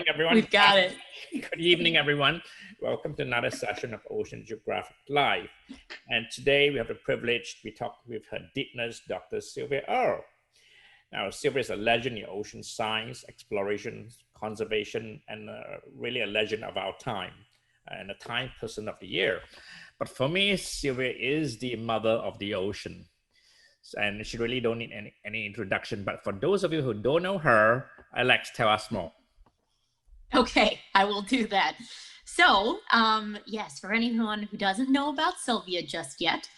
everyone. We've got it. Good evening, everyone. Welcome to another session of Ocean Geographic Live. And today we have the privilege to be talking with her deepness, Dr. Sylvia Earle. Now, Sylvia is a legend in ocean science, exploration, conservation, and really a legend of our time and a time person of the year. But for me, Sylvia is the mother of the ocean. And she really don't need any introduction. But for those of you who don't know her, Alex, tell us more. Okay, I will do that. So, yes, for anyone who doesn't know about Sylvia just yet,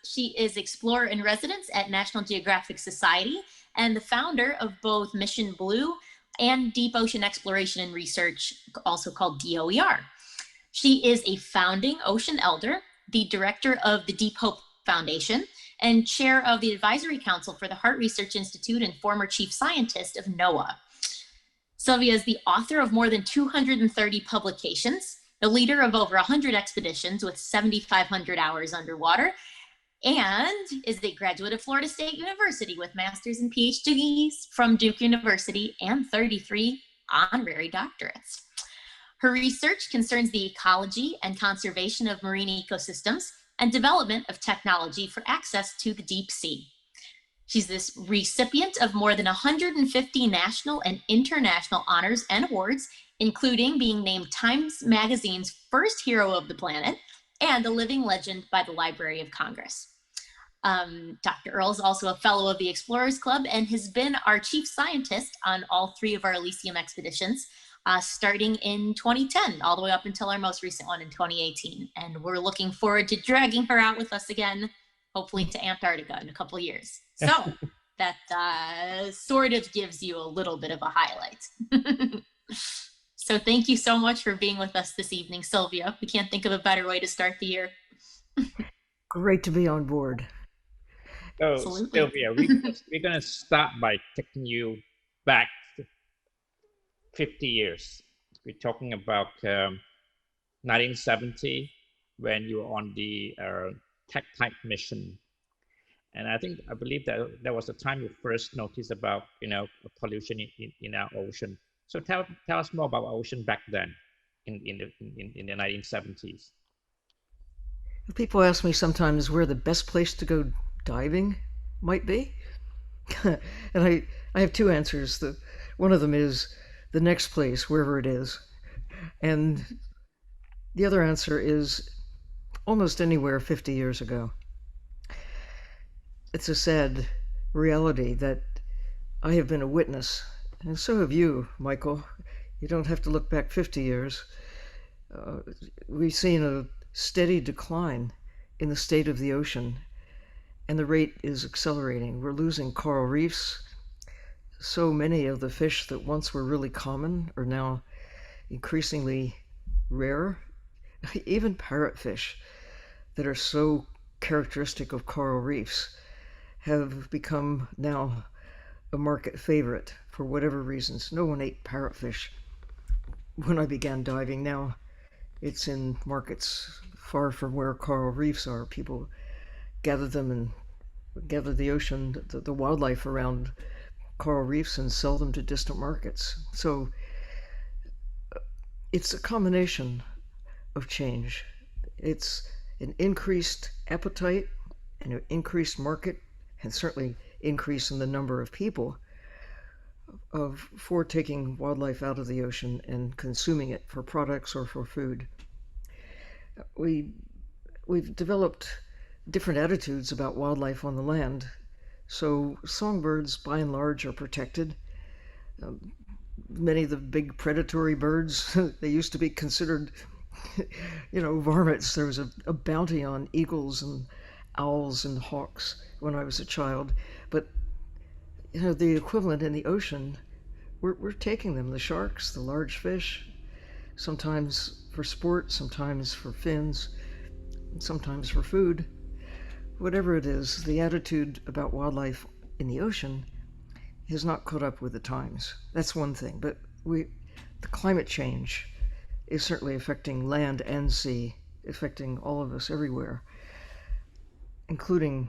she is Explorer in Residence at National Geographic Society and the founder of both Mission Blue and Deep Ocean Exploration and Research, also called DOER. She is a founding ocean elder, the director of the Deep Hope Foundation, and chair of the Advisory Council for the Heart Research Institute and former chief scientist of NOAA. Sylvia is the author of more than 230 publications, the leader of over 100 expeditions with 7,500 hours underwater, and is a graduate of Florida State University with master's and PhDs from Duke University and 33 honorary doctorates. Her research concerns the ecology and conservation of marine ecosystems and development of technology for access to the deep sea. She's this recipient of more than 150 national and international honors and awards, including being named Times Magazine's first hero of the planet and a living legend by the Library of Congress. Dr. Earle is also a fellow of the Explorers Club and has been our chief scientist on all three of our Elysium expeditions, starting in 2010, all the way up until our most recent one in 2018. And we're looking forward to dragging her out with us again, hopefully to Antarctica in a couple of years. So that sort of gives you a little bit of a highlight. So thank you so much for being with us this evening, Sylvia. We can't think of a better way to start the year. Great to be on board. So, Absolutely. Sylvia, we're going to start by taking you back 50 years. We're talking about 1970 when you were on the tech-type mission. And I believe that there was a time you first noticed about, pollution in our ocean. So tell us more about our ocean back then in the 1970s. People ask me sometimes where the best place to go diving might be. And I have two answers. One of them is the next place, wherever it is. And the other answer is almost anywhere 50 years ago. It's a sad reality that I have been a witness, and so have you, Michael. You don't have to look back 50 years. We've seen a steady decline in the state of the ocean, and the rate is accelerating. We're losing coral reefs. So many of the fish that once were really common are now increasingly rare. Even parrotfish that are so characteristic of coral reefs have become now a market favorite for whatever reasons. No one ate parrotfish when I began diving. Now it's in markets far from where coral reefs are. People gather them and gather the ocean, the wildlife around coral reefs and sell them to distant markets. So it's a combination of change. It's an increased appetite and an increased market, and certainly increase in the number of people for taking wildlife out of the ocean and consuming it for products or for food. We've developed different attitudes about wildlife on the land. So songbirds, by and large, are protected. Many of the big predatory birds, they used to be considered, varmints. There was a bounty on eagles and owls and hawks when I was a child. But, the equivalent in the ocean, we're taking them, the sharks, the large fish, sometimes for sport, sometimes for fins, sometimes for food. Whatever it is, the attitude about wildlife in the ocean has not caught up with the times. That's one thing. But the climate change is certainly affecting land and sea, affecting all of us everywhere, including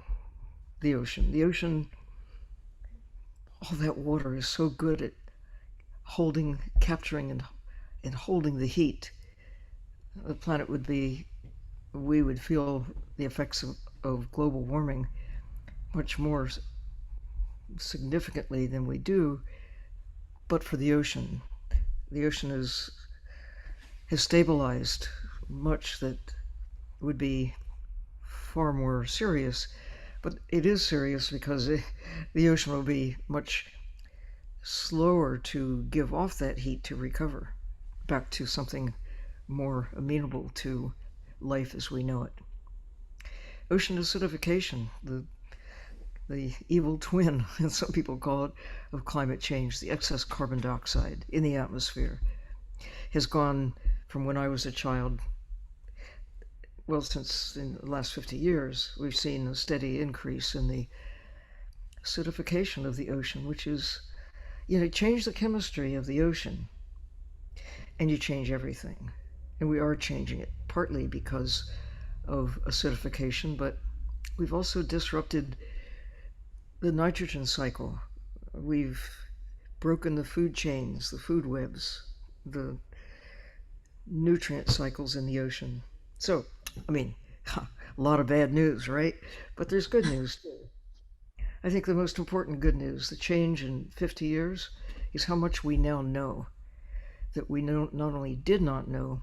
the ocean. The ocean, all that water is so good at capturing and holding the heat, the planet we would feel the effects of global warming much more significantly than we do, but for the ocean. The ocean has stabilized much that would be far more serious, but it is serious because the ocean will be much slower to give off that heat to recover back to something more amenable to life as we know it. Ocean acidification, the evil twin, as some people call it, of climate change, the excess carbon dioxide in the atmosphere, has gone from when I was a child. Well, since in the last 50 years, we've seen a steady increase in the acidification of the ocean, which is, change the chemistry of the ocean and you change everything. And we are changing it, partly because of acidification, but we've also disrupted the nitrogen cycle. We've broken the food chains, the food webs, the nutrient cycles in the ocean. So, a lot of bad news, right? But there's good news too. I think the most important good news, the change in 50 years, is how much we now know that we not only did not know,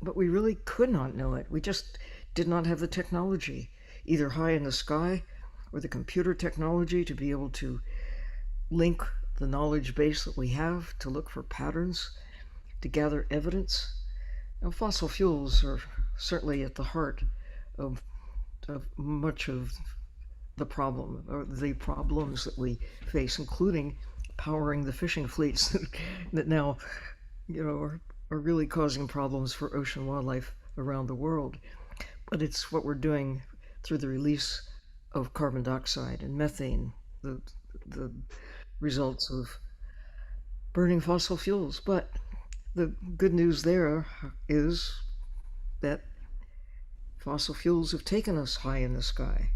but we really could not know it. We just did not have the technology, either high in the sky or the computer technology to be able to link the knowledge base that we have to look for patterns, to gather evidence. Now, fossil fuels are certainly at the heart of much of the problem, or the problems that we face, including powering the fishing fleets that now, are really causing problems for ocean wildlife around the world. But it's what we're doing through the release of carbon dioxide and methane, the results of burning fossil fuels. But the good news there is that fossil fuels have taken us high in the sky.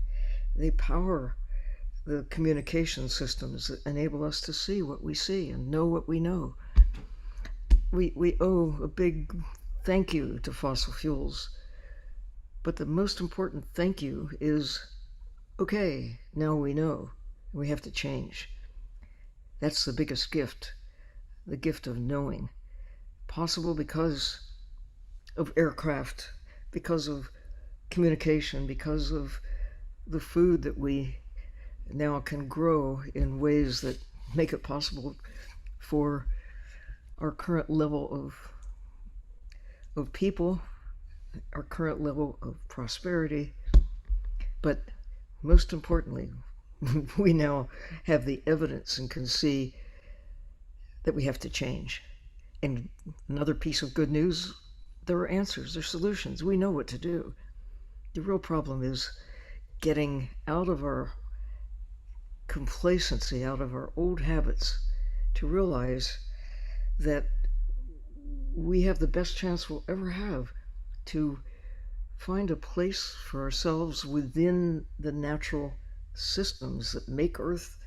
They power the communication systems that enable us to see what we see and know what we know. We owe a big thank you to fossil fuels. But the most important thank you is, okay, now we know. We have to change. That's the biggest gift, the gift of knowing. Possible because of aircraft, because of communication, because of the food that we now can grow in ways that make it possible for our current level of people, our current level of prosperity. But most importantly, we now have the evidence and can see that we have to change. And another piece of good news, there are answers, there are solutions. We know what to do. The real problem is getting out of our complacency, out of our old habits, to realize that we have the best chance we'll ever have to find a place for ourselves within the natural systems that make Earth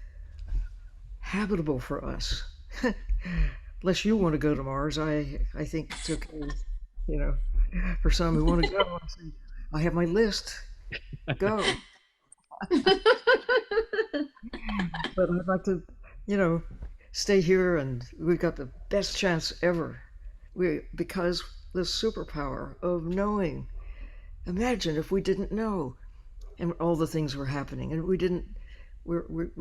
habitable for us. Unless you want to go to Mars, I think it's okay, for some who want to go. I have my list. Go. But I'd like to, stay here, and we've got the best chance ever. Because the superpower of knowing. Imagine if we didn't know, and all the things were happening, and we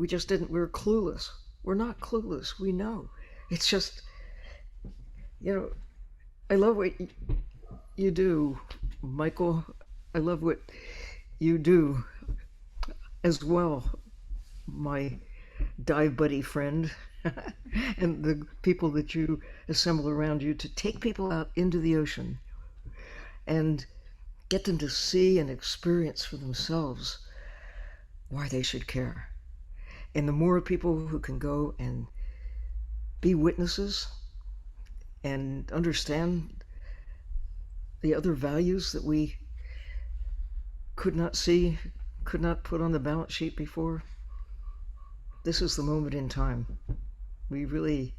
just didn't. We're clueless. We're not clueless. We know. It's just, I love what you do, Michael. I love what you do as well, my dive buddy friend, and the people that you assemble around you to take people out into the ocean and get them to see and experience for themselves why they should care. And the more people who can go and be witnesses and understand the other values that we could not see, could not put on the balance sheet before, this is the moment in time. We really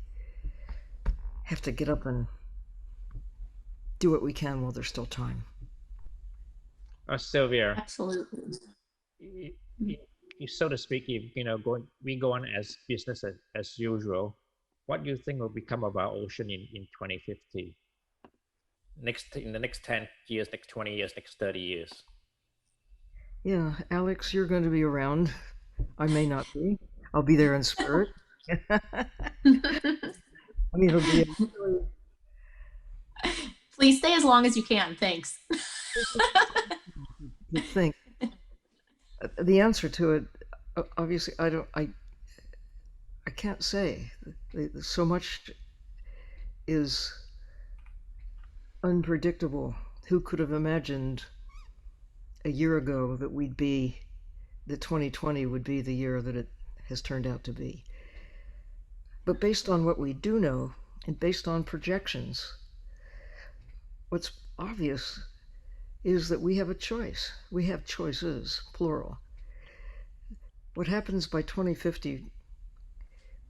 have to get up and do what we can while there's still time. Sylvia, Absolutely. y- y- so to speak, if we go on as business as usual, what do you think will become of our ocean in 2050? In the next 10 years, next 20 years, next 30 years? Yeah, Alex, you're going to be around. I may not be. I'll be there in spirit. I mean, it'll be a really Please stay as long as you can. Thanks. good thing. The answer to it, obviously, I can't say. So much is unpredictable. Who could have imagined a year ago that 2020 would be the year that it has turned out to be? But based on what we do know and based on projections, what's obvious is that we have a choice. We have choices, plural. What happens by 2050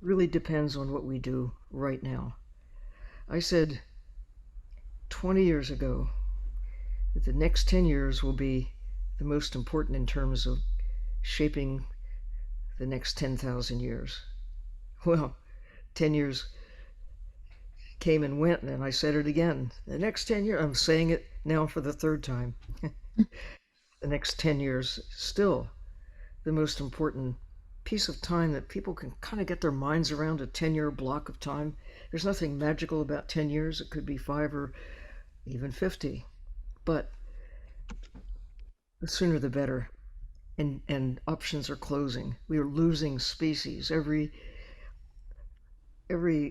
really depends on what we do right now. I said 20 years ago that the next 10 years will be the most important in terms of shaping the next 10,000 years. Well, 10 years came and went, and I said it again. The next 10 years, I'm saying it now for the third time. The next 10 years, still the most important piece of time that people can kind of get their minds around, a 10-year block of time. There's nothing magical about 10 years. It could be 5 or even 50. But the sooner the better. And options are closing. We are losing species. Every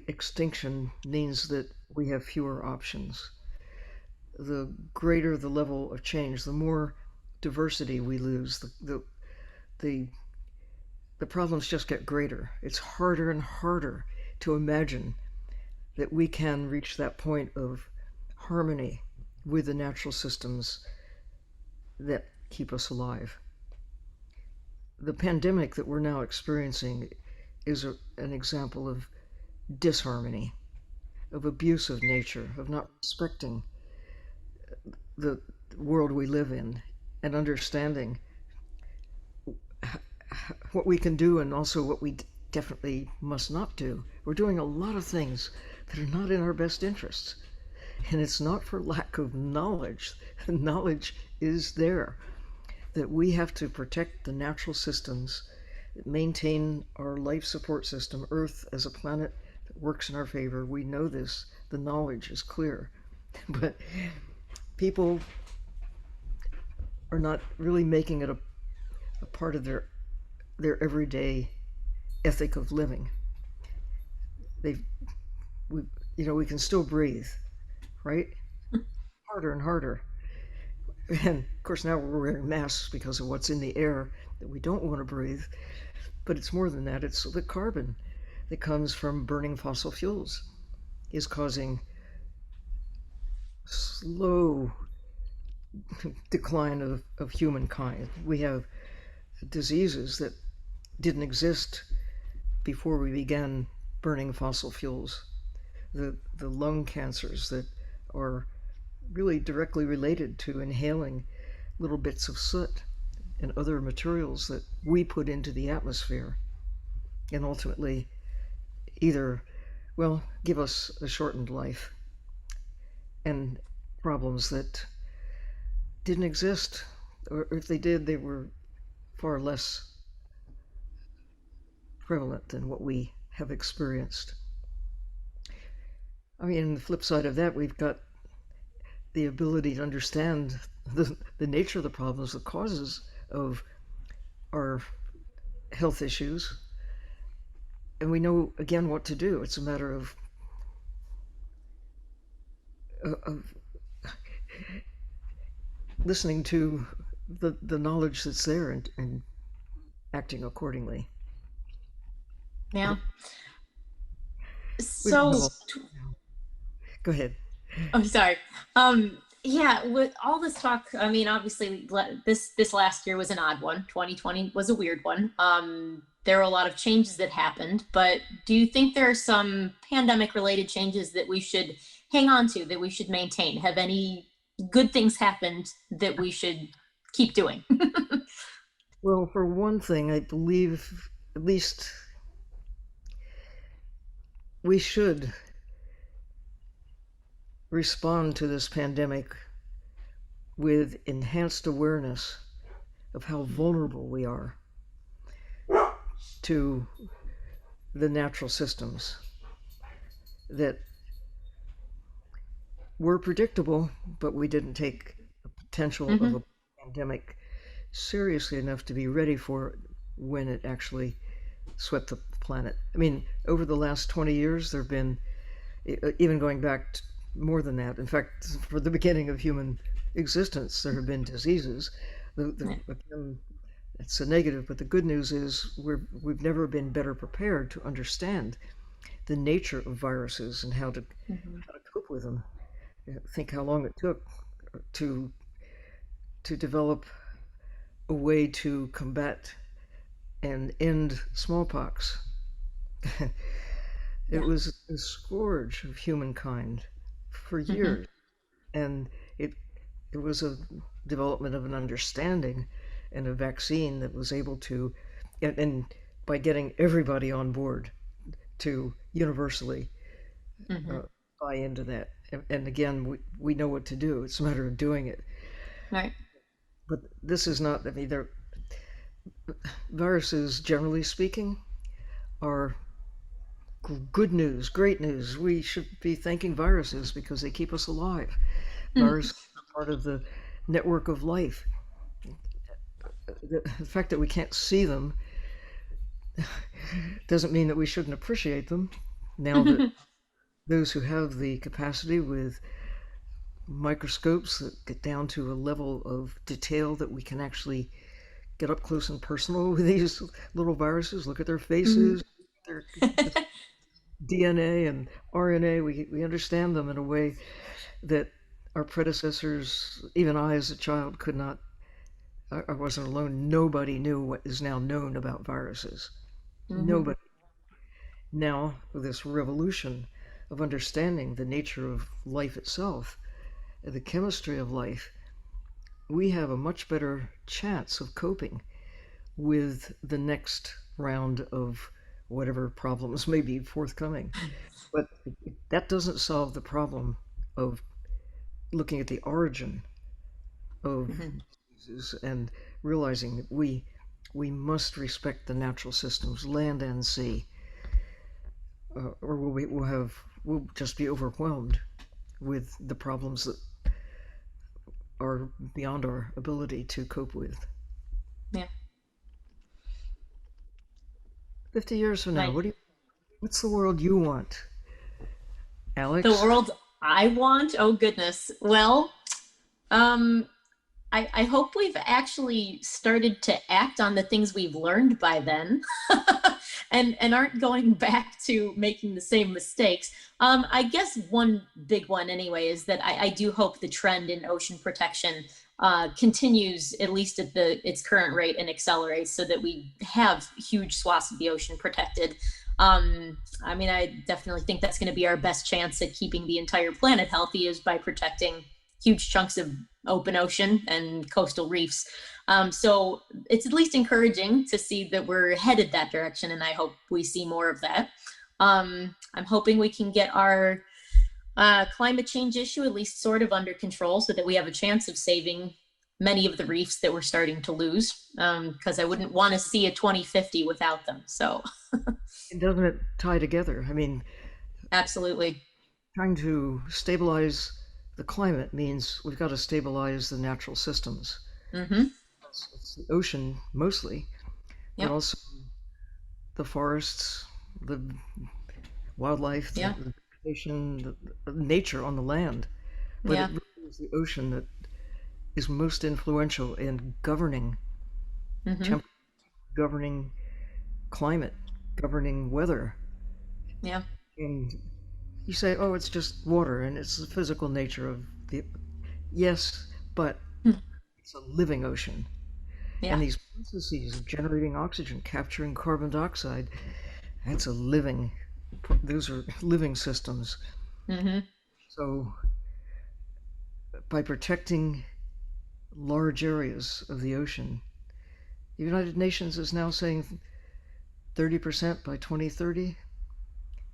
extinction means that we have fewer options. The greater the level of change, the more diversity we lose. The the problems just get greater. It's harder and harder to imagine that we can reach that point of harmony with the natural systems that keep us alive. The pandemic that we're now experiencing is an example of disharmony, of abuse of nature, of not respecting the world we live in and understanding what we can do and also what we definitely must not do. We're doing a lot of things that are not in our best interests. And it's not for lack of knowledge. Knowledge is there that we have to protect the natural systems that maintain our life support system, Earth as a planet that works in our favor. We know this. The knowledge is clear. But people are not really making it a part of their everyday ethic of living. They've, we can still breathe, right? Harder and harder. And of course, now we're wearing masks because of what's in the air that we don't want to breathe. But it's more than that. It's the carbon that comes from burning fossil fuels is causing slow decline of humankind. We have diseases that didn't exist before we began burning fossil fuels. The lung cancers that are really directly related to inhaling little bits of soot and other materials that we put into the atmosphere and ultimately either, well, give us a shortened life and problems that didn't exist, or if they did, they were far less prevalent than what we have experienced. I mean, the flip side of that, we've got the ability to understand the nature of the problems, the causes of our health issues, and we know again what to do. It's a matter of listening to the knowledge that's there and acting accordingly. Yeah. We don't have So, all. Go ahead. oh, sorry. Yeah, with all this talk, I mean, obviously, this last year was an odd one. 2020 was a weird one. There are a lot of changes that happened, but do you think there are some pandemic-related changes that we should hang on to, that we should maintain? Have any good things happened that we should keep doing? Well, for one thing, I believe at least we should respond to this pandemic with enhanced awareness of how vulnerable we are to the natural systems that were predictable, but we didn't take the potential of a pandemic seriously enough to be ready for it when it actually swept the planet. I mean, over the last 20 years, there have been, even going back more than that, in fact, for the beginning of human existence, there have been diseases. Again, it's a negative, but the good news is we've never been better prepared to understand the nature of viruses and how to cope with them. Think how long it took to develop a way to combat and end smallpox. It was a scourge of humankind for years, and it was a development of an understanding and a vaccine that was able to, and by getting everybody on board to universally buy into that. And again, we know what to do. It's a matter of doing it. Right. But this is not, I mean, viruses, generally speaking, are good news, great news. We should be thanking viruses because they keep us alive. Viruses are part of the network of life. The fact that we can't see them doesn't mean that we shouldn't appreciate them. Now that those who have the capacity with microscopes that get down to a level of detail that we can actually get up close and personal with these little viruses, look at their faces, their DNA and RNA, we understand them in a way that our predecessors, even I as a child, could not. I wasn't alone. Nobody knew what is now known about viruses. Nobody. Now, with this revolution of understanding the nature of life itself, the chemistry of life, we have a much better chance of coping with the next round of whatever problems may be forthcoming. But that doesn't solve the problem of looking at the origin of diseases and realizing that we must respect the natural systems, land and sea, or we'll just be overwhelmed with the problems that are beyond our ability to cope with. Yeah. 50 years from now, Right. what's the world you want, Alex? The world I want? Oh, goodness. Well, I hope we've actually started to act on the things we've learned by then and aren't going back to making the same mistakes. I guess one big one anyway is that I do hope the trend in ocean protection continues at least at its current rate and accelerates so that we have huge swaths of the ocean protected. I mean, I definitely think that's going to be our best chance at keeping the entire planet healthy is by protecting huge chunks of open ocean and coastal reefs. So it's at least encouraging to see that we're headed that direction, and I hope we see more of that. I'm hoping we can get our climate change issue at least sort of under control so that we have a chance of saving many of the reefs that we're starting to lose, because I wouldn't want to see a 2050 without them. So Doesn't it tie together? I mean, absolutely. trying to stabilize the climate means we've got to stabilize the natural systems. It's the ocean mostly, but also the forests, the wildlife, the vegetation, the nature on the land. But it really is the ocean that is most influential in governing temperature, governing climate, governing weather. And you say, oh, it's just water and it's the physical nature of the, Yes, but Hmm. it's a living ocean. Yeah. And these processes of generating oxygen, capturing carbon dioxide, that's a living, those are living systems. Hmm. So by protecting large areas of the ocean, the United Nations is now saying 30% by 2030.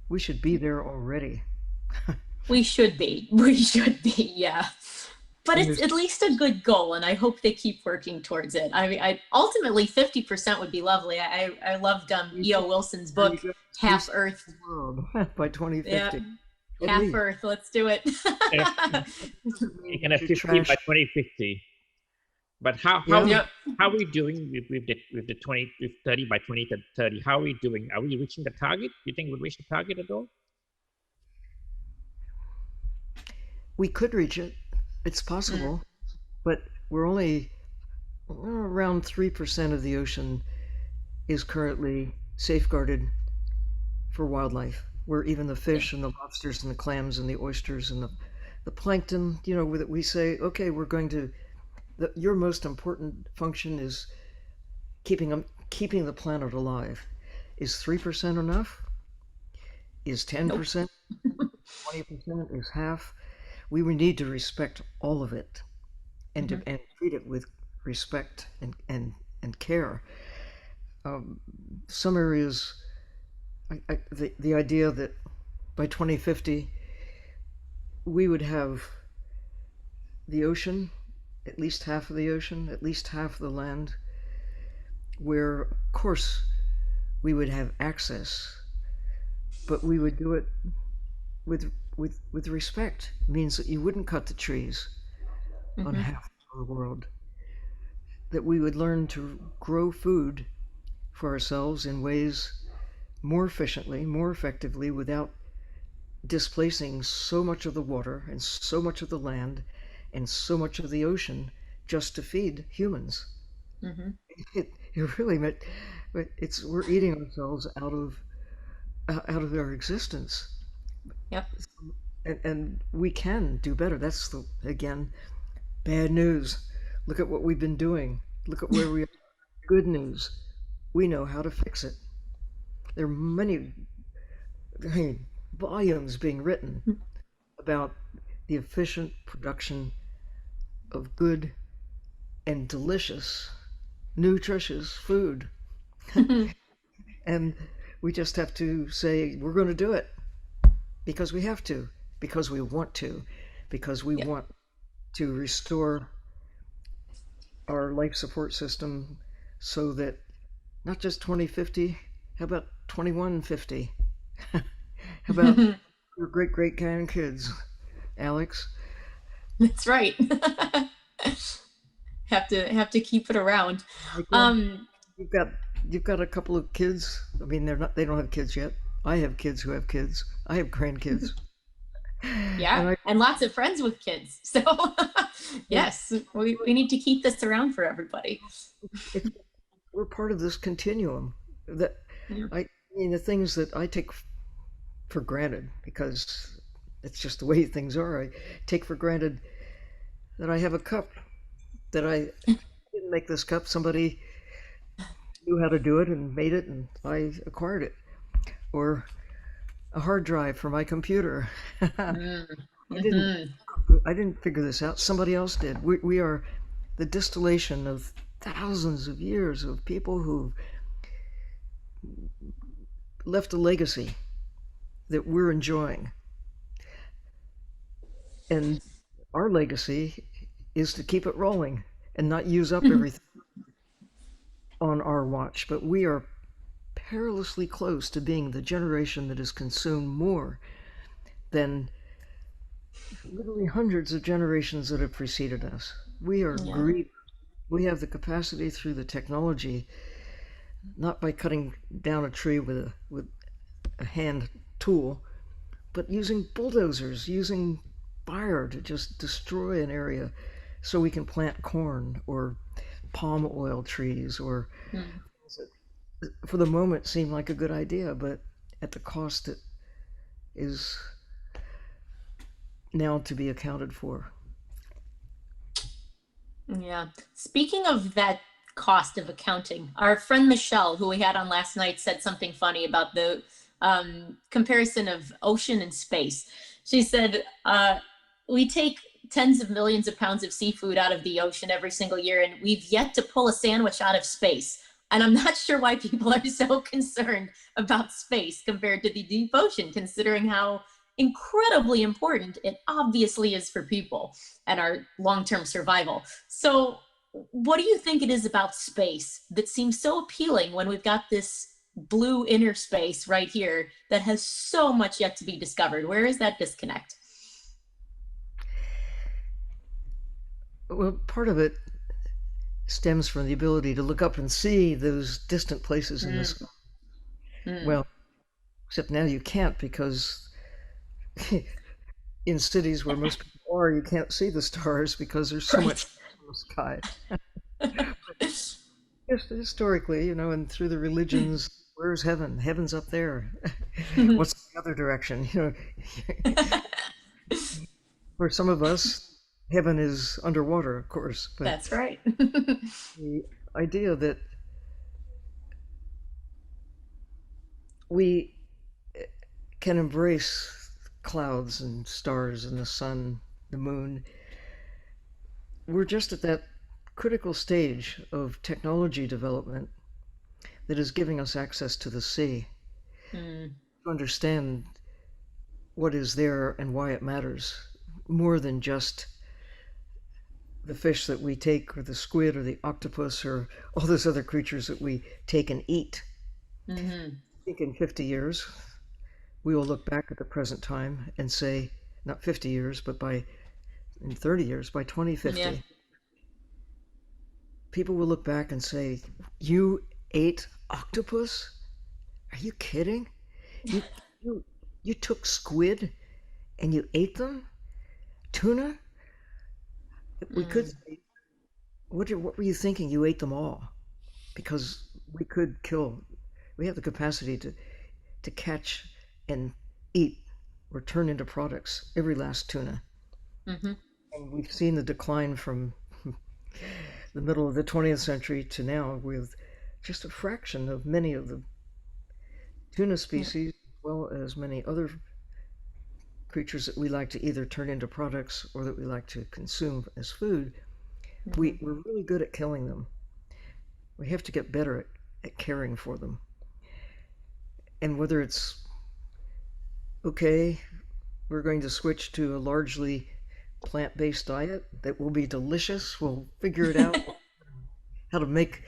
We should be there already. We should be. We should be. Yeah. But And it's there's at least a good goal, and I hope they keep working towards it. I mean, ultimately 50% would be lovely. I loved E.O. Wilson's there you book, go. Half Reset Earth. the world by Yeah, 2050. At Half least. Earth. Let's do it. Yeah, Doesn't mean you're we gonna should 50 by trash. 2050. But Yeah. Yep. how are we doing with the 20 with 30 by 2030? How are we doing? Are we reaching the target? Do you think we'll reach the target at all? We could reach it. It's Mm, possible, but we're only around 3% of the ocean is currently safeguarded for wildlife, where even the yeah. fish and the lobsters and the clams and the oysters and the plankton, that we say, okay, we're going to, your most important function is keeping the planet alive. Is 3% enough? Is Nope. 10%? 20% is half? We would need to respect all of it and Hmm. and treat it with respect and care. Um, some areas, the idea that by 2050 we would have the ocean, at least half of the ocean, at least half of the land, where of course we would have access, but we would do it with respect. It means that you wouldn't cut the trees on Hmm. half of the world. That we would learn to grow food for ourselves in ways more efficiently, more effectively, without displacing so much of the water and so much of the land and so much of the ocean just to feed humans. Hmm. It really meant we're eating ourselves out of our existence, Yep. and we can do better. That's the again bad news. Look at what we've been doing. Look at where we are. Good news. We know how to fix it. There are many, I mean, volumes being written about the efficient production of good and delicious, nutritious food. And we just have to say, we're going to do it because we have to, because we want to, because we Yep. want to restore our life support system so that not just 2050, how about 2150? How about your great great grandkids, Alex? That's right. Have to keep it around. Michael, Um, you've got you've got a couple of kids. I mean, they don't have kids yet. I have kids who have kids. I have grandkids, yeah, and I and lots of friends with kids. So and yes, we need to keep this around for everybody. it's we're part of this continuum. That Yeah. I mean, the things that I take for granted because it's just the way things are. I take for granted that I have a cup. That I didn't make this cup. Somebody knew how to do it and made it, and I acquired it. Or a hard drive for my computer. I Mm. didn't Hmm. I didn't figure this out. Somebody else did. We are the distillation of thousands of years of people who left a legacy that we're enjoying. And our legacy is to keep it rolling and not use up everything on our watch. But we are perilously close to being the generation that has consumed more than literally hundreds of generations that have preceded us. We are Yeah. greedy. We have the capacity through the technology, not by cutting down a tree with a hand tool, but using bulldozers, using fire to just destroy an area so we can plant corn or palm oil trees or Mm. for the moment seem like a good idea, but at the cost that is now to be accounted for. Yeah. Speaking of that cost of accounting, our friend Michelle, who we had on last night, said something funny about the comparison of ocean and space. She said, we take tens of millions of pounds of seafood out of the ocean every single year, and we've yet to pull a sandwich out of space. And I'm not sure why people are so concerned about space compared to the deep ocean, considering how incredibly important it obviously is for people and our long term survival. So, what do you think it is about space that seems so appealing when we've got this blue inner space right here that has so much yet to be discovered? Where is that disconnect? Well, part of it stems from the ability to look up and see those distant places in the Mm, sky. mm. Well, except now you can't because in cities where most people are, you can't see the stars because there's so much Right. in the sky. Just historically, and through the religions, where's heaven? Heaven's up there. What's the other direction? For some of us, heaven is underwater, of course, but That's right. the idea that we can embrace clouds and stars and the sun, the moon, we're just at that critical stage of technology development that is giving us access to the sea Mm, to understand what is there and why it matters more than just the fish that we take or the squid or the octopus or all those other creatures that we take and eat. hmm. I think in 50 years, we will look back at the present time and say, not 50 years, but in 30 years, by Yeah. 2050, people will look back and say, "You ate octopus? Are you kidding? You you you took squid and you ate them? Tuna? We could Mm, say, what were you thinking? You ate them all because we could kill. We have the capacity to catch and eat or turn into products every last tuna. hmm. And we've seen the decline from the middle of the 20th century to now with just a fraction of many of the tuna Yeah. species, as well as many other creatures that we like to either turn into products or that we like to consume as food. Hmm. We're really good at killing them. We have to get better at caring for them. And whether it's okay, we're going to switch to a largely plant based diet that will be delicious, we'll figure it out how to make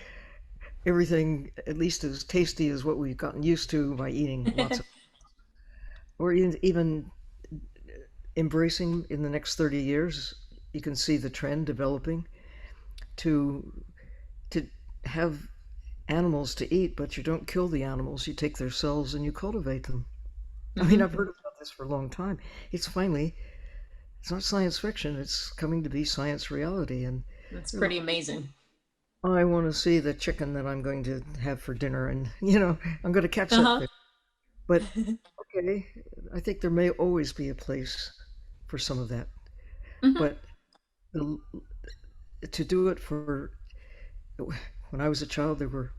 everything at least as tasty as what we've gotten used to by eating lots of, or even embracing in the next 30 years, you can see the trend developing to to have animals to eat, but you don't kill the animals. You take their cells and you cultivate them. I mean, Hmm. I've heard about this for a long time. It's finally, it's not science fiction. It's coming to be science reality. And That's you know, pretty amazing. I want to see the chicken that I'm going to have for dinner, and I'm going to catch that Uh fish. But okay, I think there may always be a place for some of that. huh. But the, to do it for when I was a child, there were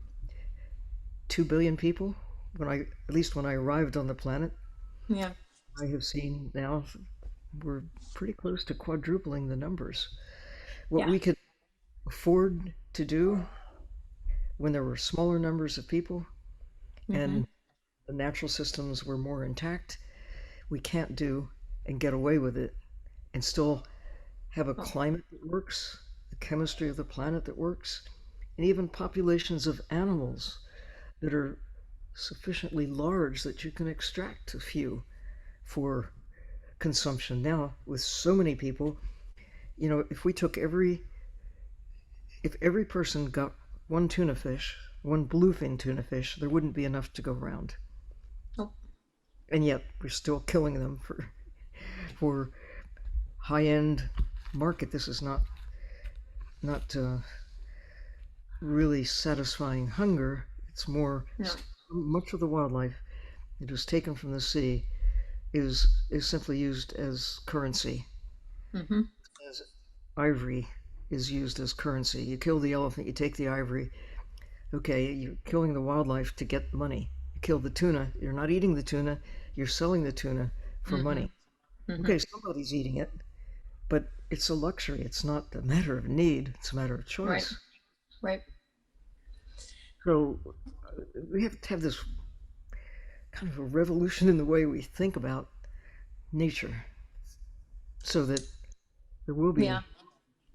2 billion people. At least when I arrived on the planet, Yeah. I have seen now we're pretty close to quadrupling the numbers. What Yeah. we could afford to do when there were smaller numbers of people Hmm. and the natural systems were more intact, we can't do and get away with it and still have a Oh. climate that works, the chemistry of the planet that works, and even populations of animals that are sufficiently large that you can extract a few for consumption. Now, with so many people, if we took if every person got one tuna fish, one bluefin tuna fish, there wouldn't be enough to go around. Oh. And yet, we're still killing them for high-end market. This is not really satisfying hunger. It's more No. much of the wildlife that is taken from the sea is simply used as currency, Hmm. as ivory is used as currency. You kill the elephant, you take the ivory. Okay, you're killing the wildlife to get money. You kill the tuna, you're not eating the tuna, you're selling the tuna for money. Okay, somebody's eating it, but it's a luxury. It's not a matter of need, it's a matter of choice. Right. So we have to have this kind of a revolution in the way we think about nature so that there will be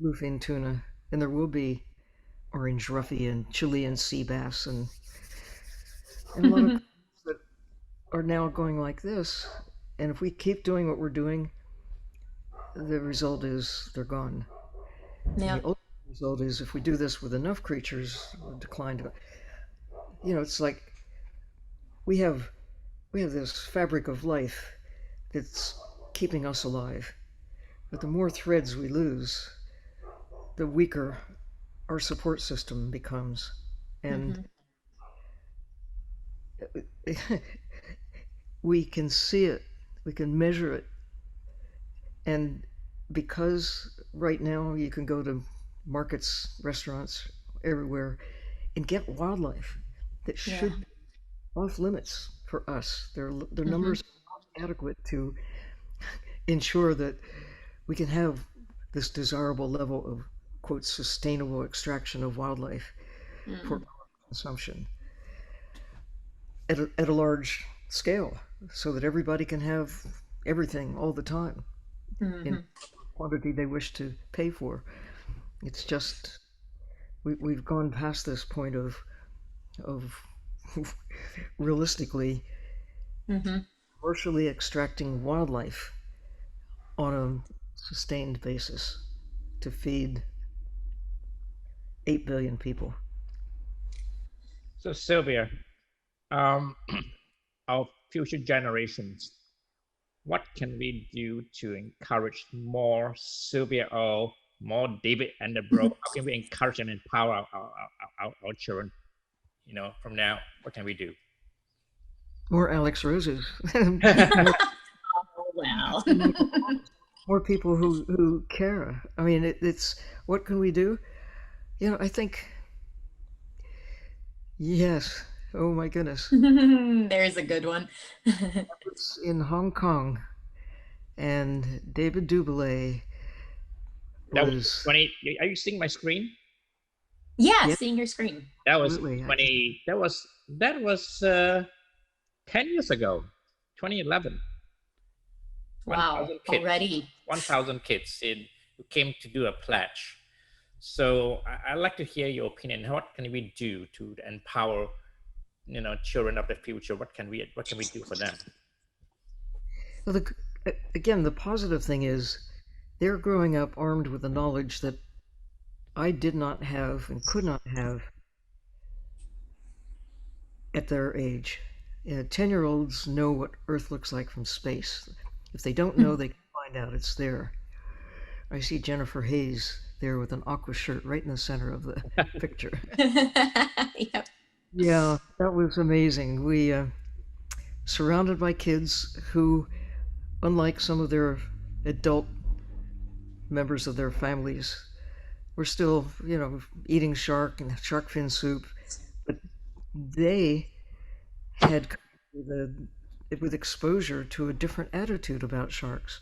bluefin tuna and there will be orange roughy and Chilean sea bass and a lot of that are now going like this. And if we keep doing what we're doing, the result is they're gone. Yeah. And the ultimate result is if we do this with enough creatures, decline to, it's like we have this fabric of life that's keeping us alive. But the more threads we lose, the weaker our support system becomes. And we can see it, we can measure it. And because right now you can go to markets, restaurants, everywhere, and get wildlife that should be off limits for us. Their numbers are not adequate to ensure that we can have this desirable level of, quote, sustainable extraction of wildlife for consumption at a large scale so that everybody can have everything all the time in quantity they wish to pay for. It's just we've gone past this point of realistically commercially extracting wildlife on a sustained basis to feed 8 billion people. So Sylvia, our future generations, what can we do to encourage more Sylvia Earle, more David Attenborough? How can we encourage and empower our children? From now, what can we do? More Alex Roses. Wow. More people who care. I mean, it's what can we do? I think, yes. Oh my goodness. There's a good one. It's in Hong Kong, and David Dubélé That was 20. Are you seeing my screen? Yeah, seeing your screen. That was 20. That was 10 years ago, 2011. Wow, already 1,000 kids who came to do a pledge. So I'd like to hear your opinion. What can we do to empower, children of the future? What can we do for them? Well, again, the positive thing is they're growing up armed with the knowledge that I did not have and could not have at their age. 10-year-olds know what Earth looks like from space. If they don't know, they can find out. It's there. I see Jennifer Hayes there with an aqua shirt right in the center of the picture. Yep. Yeah, that was amazing. We surrounded by kids who, unlike some of their adult members of their families, were still, eating shark and shark fin soup, but they had with exposure to a different attitude about sharks.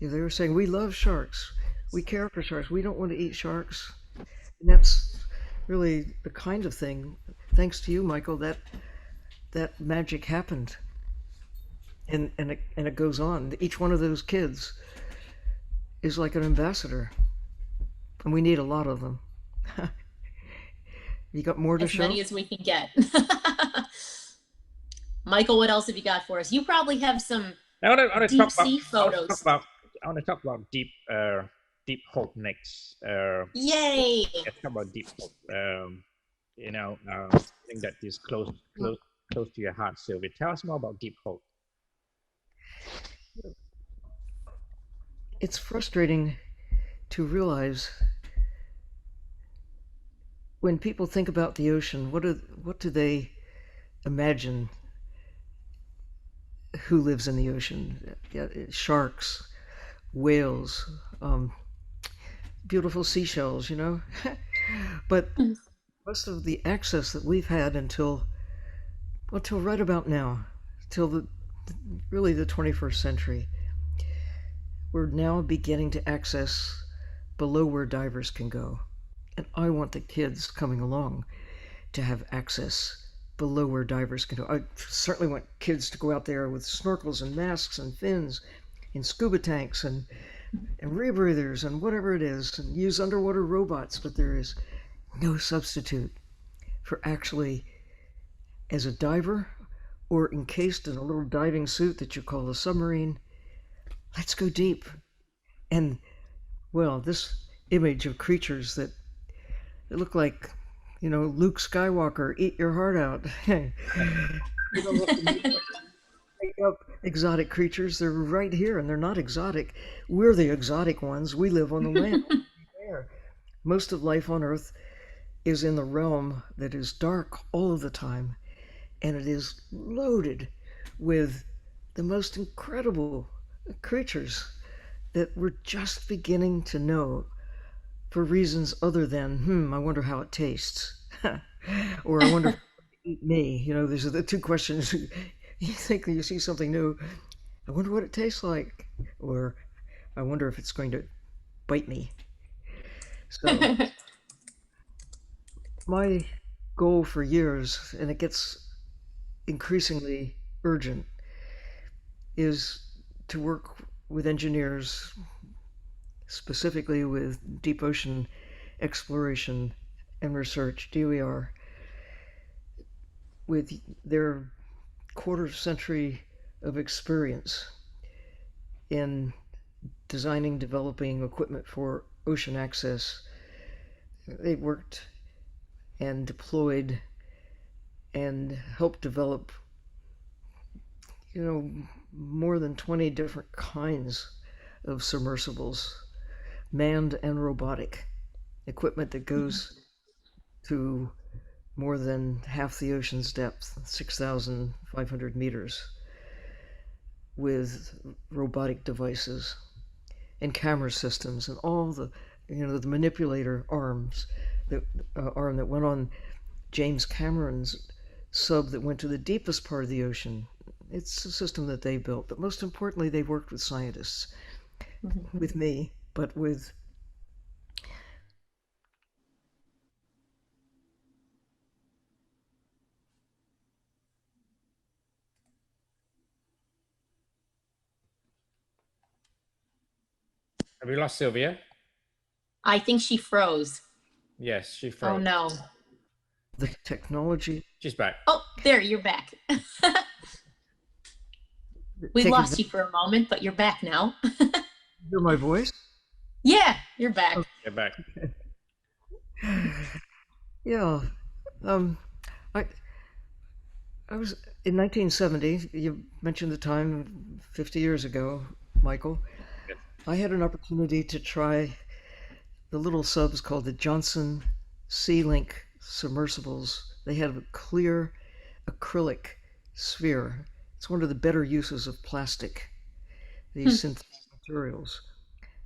They were saying, we love sharks, we care for sharks, we don't want to eat sharks. And that's really the kind of thing, thanks to you, Michael, that magic happened. And it goes on. Each one of those kids is like an ambassador, and we need a lot of them. You got more to show? As many as we can get. Michael, what else have you got for us? You probably have some deep sea photos. I want to talk about deep hope next. Yay! Let's talk about deep hope. I think that is close to your heart, Sylvia. Tell us more about deep hope. It's frustrating to realize when people think about the ocean, what do they imagine who lives in the ocean? Sharks, whales, beautiful seashells, you know. But most of the access that we've had until right about now, till really the 21st century, we're now beginning to access below where divers can go. And I want the kids coming along to have access below where divers can go. I certainly want kids to go out there with snorkels and masks and fins and scuba tanks and rebreathers and whatever it is, and use underwater robots, but there is no substitute for actually, as a diver or encased in a little diving suit that you call a submarine, let's go deep. And, well, this image of creatures that look like, Luke Skywalker, eat your heart out. You don't have to make up exotic creatures. They're right here, and they're not exotic. We're the exotic ones. We live on the land. Most of life on Earth is in the realm that is dark all of the time, and it is loaded with the most incredible creatures that we're just beginning to know for reasons other than, I wonder how it tastes. Or I wonder if it eat me. These are the two questions. You think you see something new, I wonder what it tastes like, or I wonder if it's going to bite me. So my goal for years, and it gets increasingly urgent, is to work with engineers, specifically with deep ocean exploration and research, DOER, with their quarter century of experience in designing, developing equipment for ocean access. They worked and deployed and helped develop, more than 20 different kinds of submersibles, manned and robotic, equipment that goes to more than half the ocean's depth, 6,500 meters, with robotic devices and camera systems and all the manipulator arms, arm that went on James Cameron's sub that went to the deepest part of the ocean. It's a system that they built, but most importantly, they worked with scientists, with me, but with Have we lost Sylvia? I think she froze. Yes, she Oh froze. no. the technology. She's back. Oh, there, you're back. We Take lost you for a moment, but you're back now. Hear my voice? Yeah, you're back. You're back. Yeah. I I was in 1970. You mentioned the time 50 years ago, Michael. Yes. I had an opportunity to try the little subs called the Johnson Sea Link submersibles. They had a clear acrylic sphere. It's one of the better uses of plastic, these synthetic materials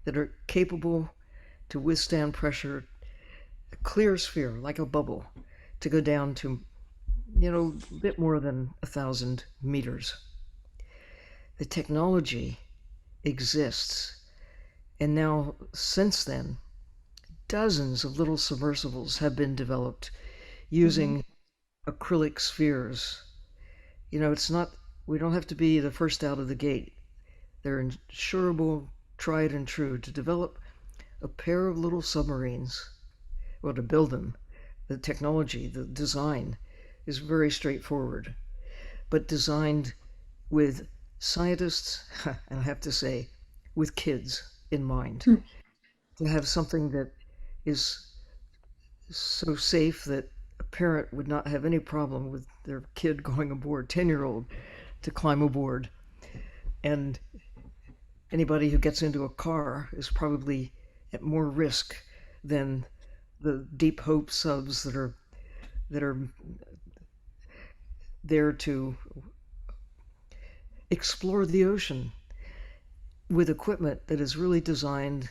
that are capable to withstand pressure, a clear sphere like a bubble, to go down to, a bit more than 1,000 meters. The technology exists, and now since then, dozens of little submersibles have been developed using acrylic spheres. It's not, we don't have to be the first out of the gate. They're insurable, tried and true. To develop a pair of little submarines, well, to build them, the technology, the design is very straightforward, but designed with scientists, and I have to say, with kids in mind, to have something that is so safe that a parent would not have any problem with their kid going aboard, 10-year-old, to climb aboard. And anybody who gets into a car is probably at more risk than the Deep Hope subs that are there to explore the ocean with equipment that is really designed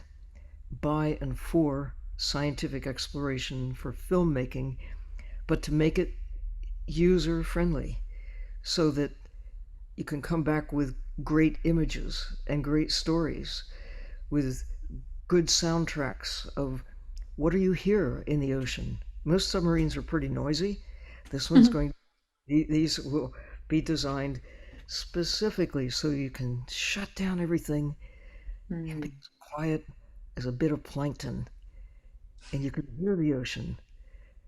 by and for scientific exploration, for filmmaking, but to make it user friendly so that you can come back with great images and great stories, with good soundtracks of what do you hear in the ocean. Most submarines are pretty noisy. This one's Mhm. going, these will be designed specifically so you can shut down everything and be Mm. as quiet as a bit of plankton, and you can hear the ocean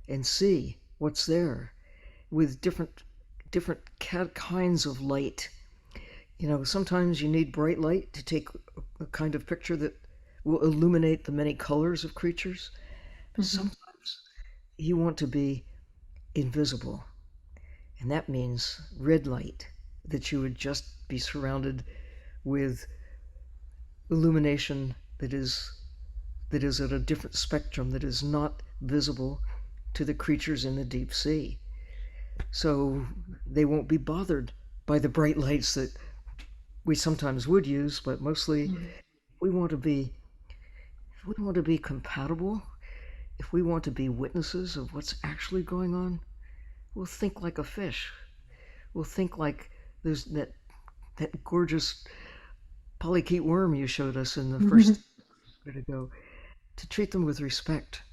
and see what's there with different kinds of light. You know, sometimes you need bright light to take a kind of picture that will illuminate the many colors of creatures. Mhm. Sometimes you want to be invisible, and that means red light, that you would just be surrounded with illumination that is at a different spectrum, that is not visible to the creatures in the deep sea. So they won't be bothered by the bright lights that we sometimes would use, but mostly Mhm. we want to be if we want to be compatible, if we want to be witnesses of what's actually going on, we'll think like a fish. We'll think like there's that gorgeous polychaete worm you showed us in the first Mhm. minute ago. To treat them with respect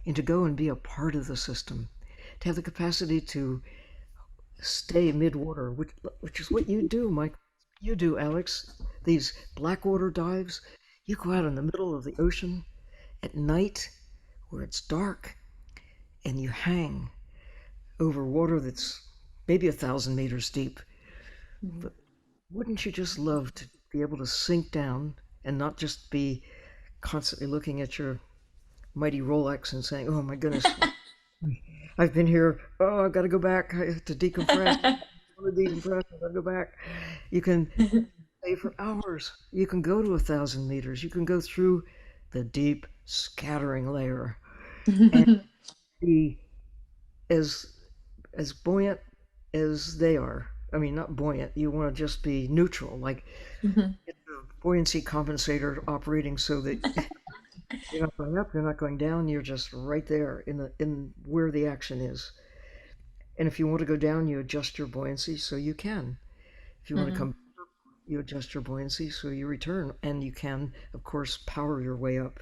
and to go and be a part of the system, to have the capacity to stay mid-water, which is what you do, Mike. You do, Alex. These blackwater dives, you go out in the middle of the ocean at night where it's dark and you hang over water that's maybe 1,000 meters deep. Mhm. But wouldn't you just love to be able to sink down and not just be constantly looking at your mighty Rolex and saying, "Oh my goodness, I've been here. Oh, I've got to go back. I have to decompress. I want to decompress. I've got to go back." You can stay for hours. You can go to 1,000 meters. You can go through the deep scattering layer and be as as buoyant as they are. I mean, not buoyant. You want to just be neutral, like Mhm. get the buoyancy compensator operating so that you're not going up, you're not going down. You're just right there in where the action is. And if you want to go down, you adjust your buoyancy so you can. If you want to Mhm. come, you adjust your buoyancy so you return, and you can, of course, power your way up.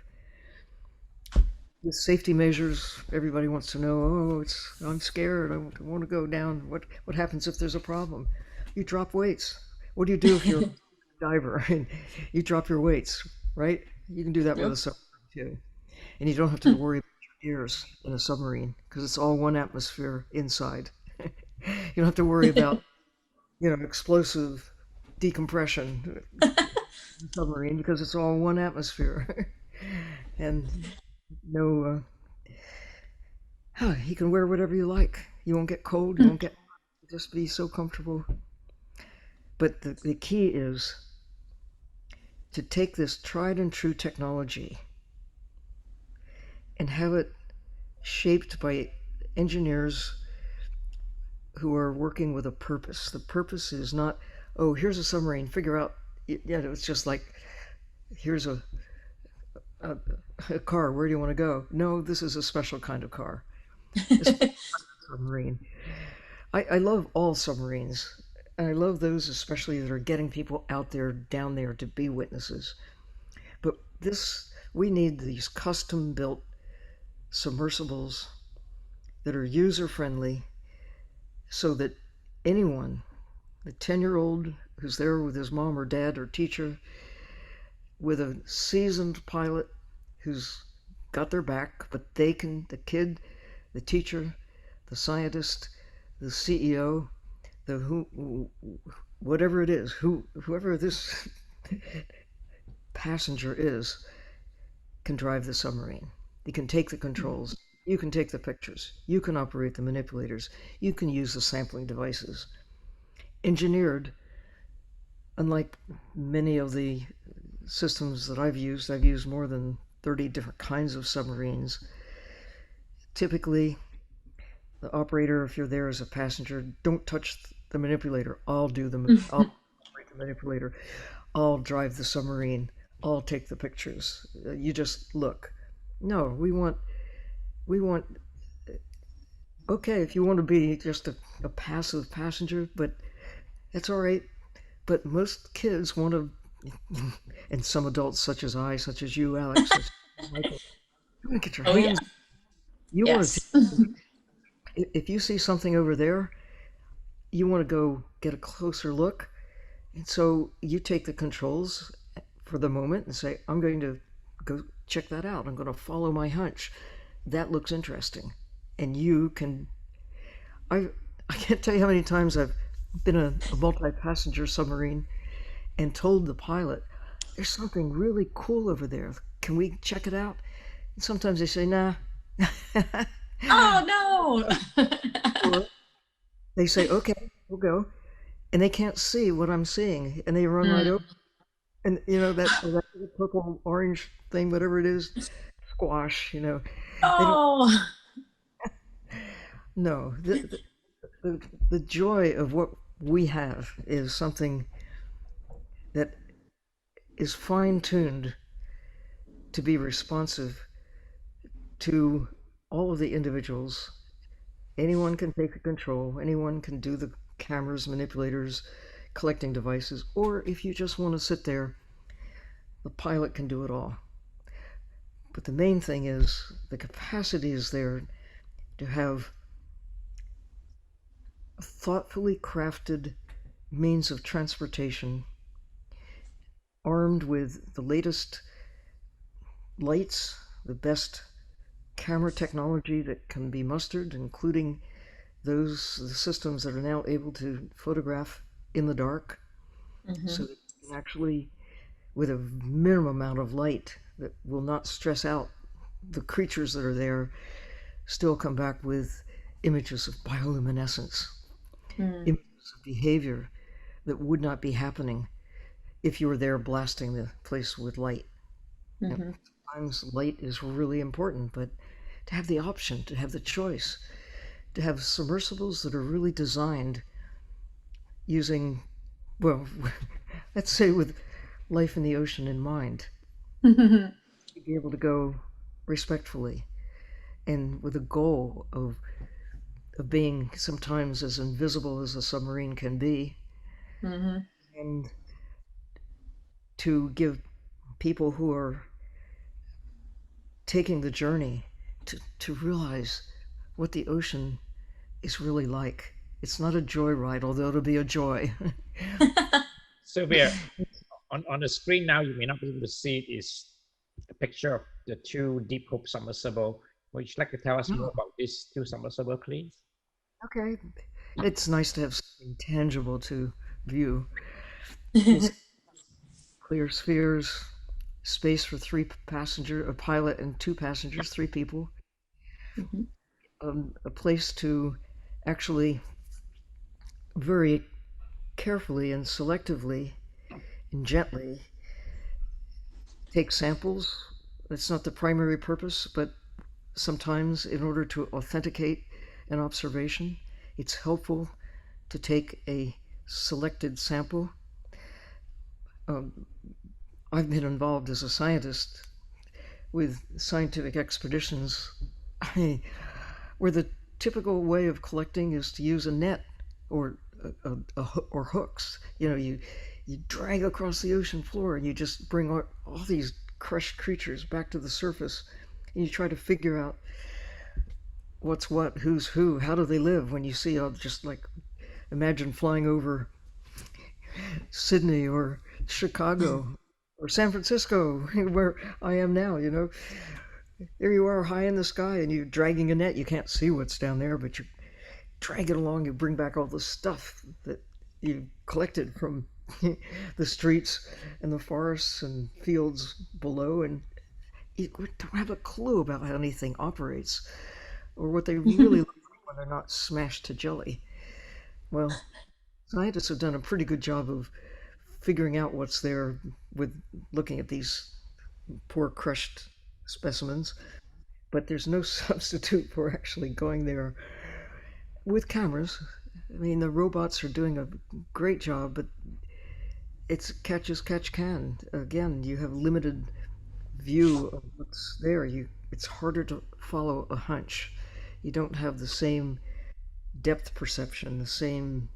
With safety measures, everybody wants to know, oh, I'm scared. I want to go down. What happens if there's a problem? You drop weights. What do you do if you're a diver and you drop your weights, right? You can do that with a Yep. submarine too. And you don't have to worry about your ears in a submarine because it's all one atmosphere inside. You don't have to worry about, explosive decompression in a submarine because it's all one atmosphere. And no, you can wear whatever you like. You won't get cold. You won't get just be so comfortable. But the key is to take this tried and true technology and have it shaped by engineers who are working with a purpose. The purpose is not, oh, here's a submarine, figure out, it's just like, here's a, a car, where do you want to go? No, this is a special kind of car, a special submarine. I love all submarines. And I love those especially that are getting people out there, down there to be witnesses. But we need these custom built submersibles that are user friendly so that anyone, the 10-year-old who's there with his mom or dad or teacher, with a seasoned pilot who's got their back, but the kid, the teacher, the scientist, the CEO, the whatever it is, whoever this passenger is, can drive the submarine. You can take the controls. You can take the pictures. You can operate the manipulators. You can use the sampling devices. Engineered, unlike many of the systems that I've used more than 30 different kinds of submarines. Typically, the operator, if you're there as a passenger, don't touch the manipulator. I'll operate the manipulator. I'll drive the submarine. I'll take the pictures. You just look. No, we want okay, if you want to be just a passive passenger, but that's all right. But most kids want to, and some adults, such as I, such as you, Alex, such as Michael, you want to get your Oh yeah. hands. You want to. Yes. If you see something over there, you want to go get a closer look, and so you take the controls for the moment and say, "I'm going to go check that out. I'm going to follow my hunch. That looks interesting," and you can. I can't tell you how many times I've been a multi-passenger submarine and told the pilot, "There's something really cool over there. Can we check it out?" And sometimes they say, "Nah." Oh no. Or they say, "Okay, we'll go," and they can't see what I'm seeing, and they run right over. Mm. And that purple orange thing, whatever it is, squash. They don't. Oh. No, the joy of what we have is something that is fine tuned to be responsive to all of the individuals. Anyone can take the control, anyone can do the cameras, manipulators, collecting devices, or if you just want to sit there, the pilot can do it all. But the main thing is the capacity is there to have a thoughtfully crafted means of transportation armed with the latest lights, the best camera technology that can be mustered, including those the systems that are now able to photograph in the dark, so Hmm. that you can actually, with a minimum amount of light that will not stress out the creatures that are there, still come back with images of bioluminescence, Mm. images of behavior that would not be happening if you were there blasting the place with light. Now, Hmm. sometimes light is really important, but to have the option, to have the choice, to have submersibles that are really designed using, well, let's say with life in the ocean in mind, to be able to go respectfully and with a goal of being sometimes as invisible as a submarine can be, Hmm. and to give people who are taking the journey to realize what the ocean is really like. It's not a joyride, although it'll be a joy. Sylvia, on the screen now, you may not be able to see it, is a picture of the two deep hook submersible. Would you like to tell us more No, about these two submersible, please? okay. It's nice to have something tangible to view. It's clear spheres, space for a pilot and two passengers, three people, Hmm. a place to actually very carefully and selectively and gently take samples. That's not the primary purpose, but sometimes in order to authenticate an observation, it's helpful to take a selected sample. Um, I've been involved as a scientist with scientific expeditions where the typical way of collecting is to use a net or or hooks. You drag across the ocean floor and you just bring all these crushed creatures back to the surface, and you try to figure out what's what, who's who, how do they live. When you see, just like imagine flying over Sydney or Chicago or San Francisco, where I am now. There you are high in the sky and you're dragging a net. You can't see what's down there, but you drag it along. You bring back all the stuff that you collected from the streets and the forests and fields below, and you don't have a clue about how anything operates or what they really look like when they're not smashed to jelly. Well, scientists have done a pretty good job of figuring out what's there with looking at these poor crushed specimens, but there's no substitute for actually going there with cameras. I mean, the robots are doing a great job, but it's catch as catch can. Again, you have limited view of what's there. It's harder to follow a hunch. You don't have the same depth perception, the same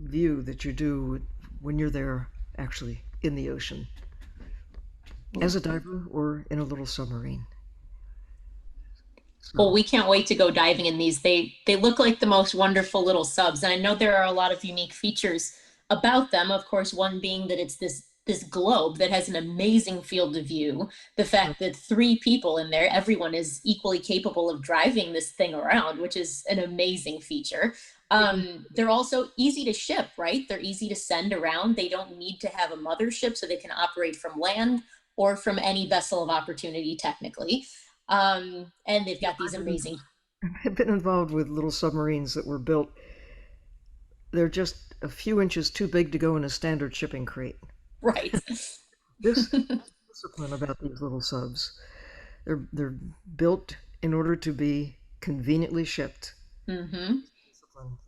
view that you do when you're there actually in the ocean as a diver or in a little submarine. Well, we can't wait to go diving in these. They look like the most wonderful little subs, and I know there are a lot of unique features about them. Of course, one being that it's this globe that has an amazing field of view. The fact that 3 people in there, everyone is equally capable of driving this thing around, which is an amazing feature. They're also easy to ship, right? They're easy to send around. They don't need to have a mothership, so they can operate from land or from any vessel of opportunity, technically. And they've got these amazing. I've been involved with little submarines that were built. They're just a few inches too big to go in a standard shipping crate. Right. This discipline about these little subs, they're built in order to be conveniently shipped. Mm-hmm.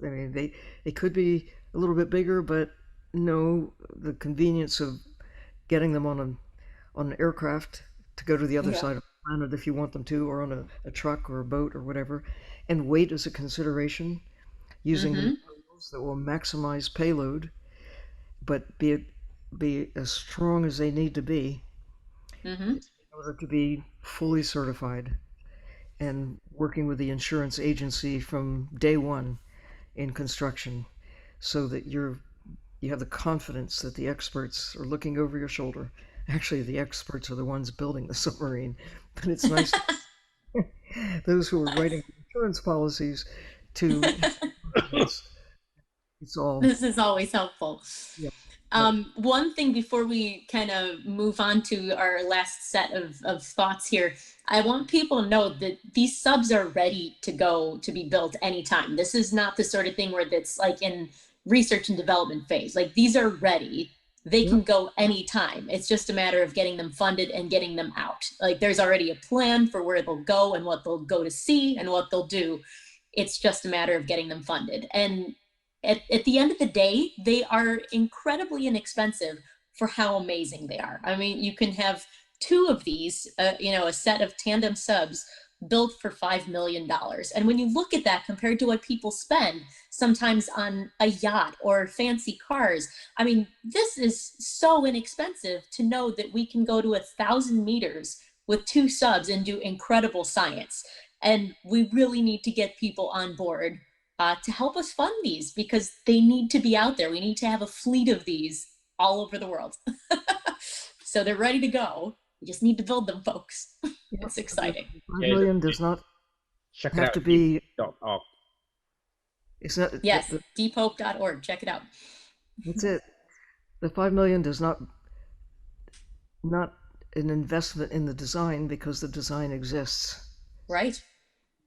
I mean, they could be a little bit bigger, but no, the convenience of getting them on an aircraft to go to the other side of the planet if you want them to, or on a truck or a boat or whatever, and weight as a consideration, using the materials that will maximize payload, but be as strong as they need to be in order to be fully certified, and working with the insurance agency from day one in construction, so that you have the confidence that the experts are looking over your shoulder. Actually, the experts are the ones building the submarine, but it's nice those who are writing insurance policies to it's all. This is always helpful. Yeah. One thing before we kind of move on to our last set of thoughts here, I want people to know that these subs are ready to go to be built anytime. This is not the sort of thing where that's like in research and development phase. Like, these are ready. They can go anytime. It's just a matter of getting them funded and getting them out. Like, there's already a plan for where they'll go and what they'll go to see and what they'll do. It's just a matter of getting them funded. And at the end of the day, they are incredibly inexpensive for how amazing they are. I mean, you can have 2 of these, a set of tandem subs built for $5 million. And when you look at that compared to what people spend sometimes on a yacht or fancy cars, I mean, this is so inexpensive to know that we can go to 1,000 meters with 2 subs and do incredible science. And we really need to get people on board to help us fund these, because they need to be out there. We need to have a fleet of these all over the world. So they're ready to go. We just need to build them, folks. It's exciting. 5 million does not have to be. .org. It's not. Yes, deephope.org. Check it out. That's it. The 5 million does not an investment in the design, because the design exists. Right.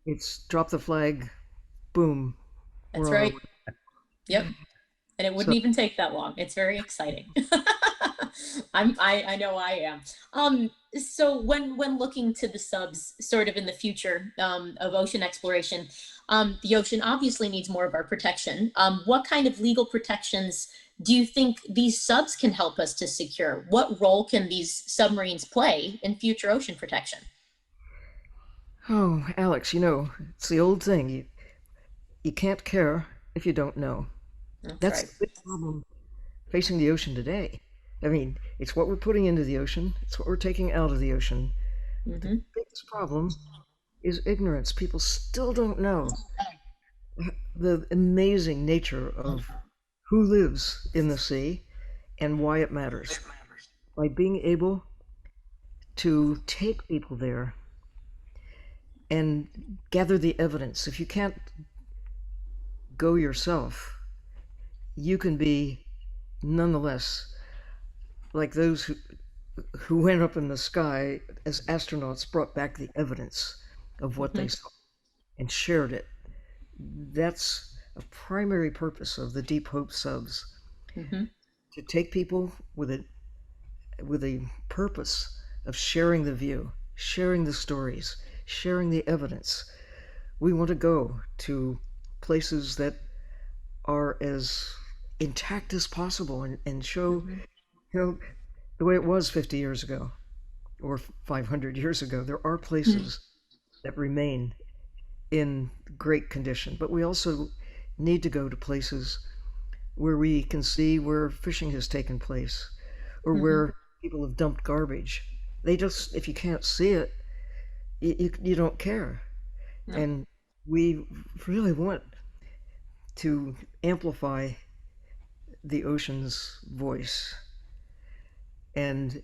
It's drop the flag, boom. That's right. Yep. And it wouldn't even take that long. It's very exciting. I know I am. So when looking to the subs sort of in the future of ocean exploration, the ocean obviously needs more of our protection. What kind of legal protections do you think these subs can help us to secure? What role can these submarines play in future ocean protection? Oh, Alex, it's the old thing. You can't care if you don't know. That's right. the big problem facing the ocean today. I mean, it's what we're putting into the ocean, it's what we're taking out of the ocean. The biggest problem is ignorance. People still don't know the amazing nature of who lives in the sea and why it matters. By being able to take people there and gather the evidence. If you can't go yourself, you can be nonetheless like those who went up in the sky as astronauts, brought back the evidence of what they saw and shared it. That's a primary purpose of the Deep Hope subs, to take people with a purpose of sharing the view, sharing the stories, sharing the evidence. We want to go to places that are as intact as possible and show, Mhm. you know, the way it was 50 years ago or 500 years ago. There are Mhm. places that remain in great condition, but we also need to go to places where we can see where fishing has taken place or Mhm. where people have dumped garbage. They just, if you can't see it, you don't care. No. And we really want to amplify the ocean's voice. And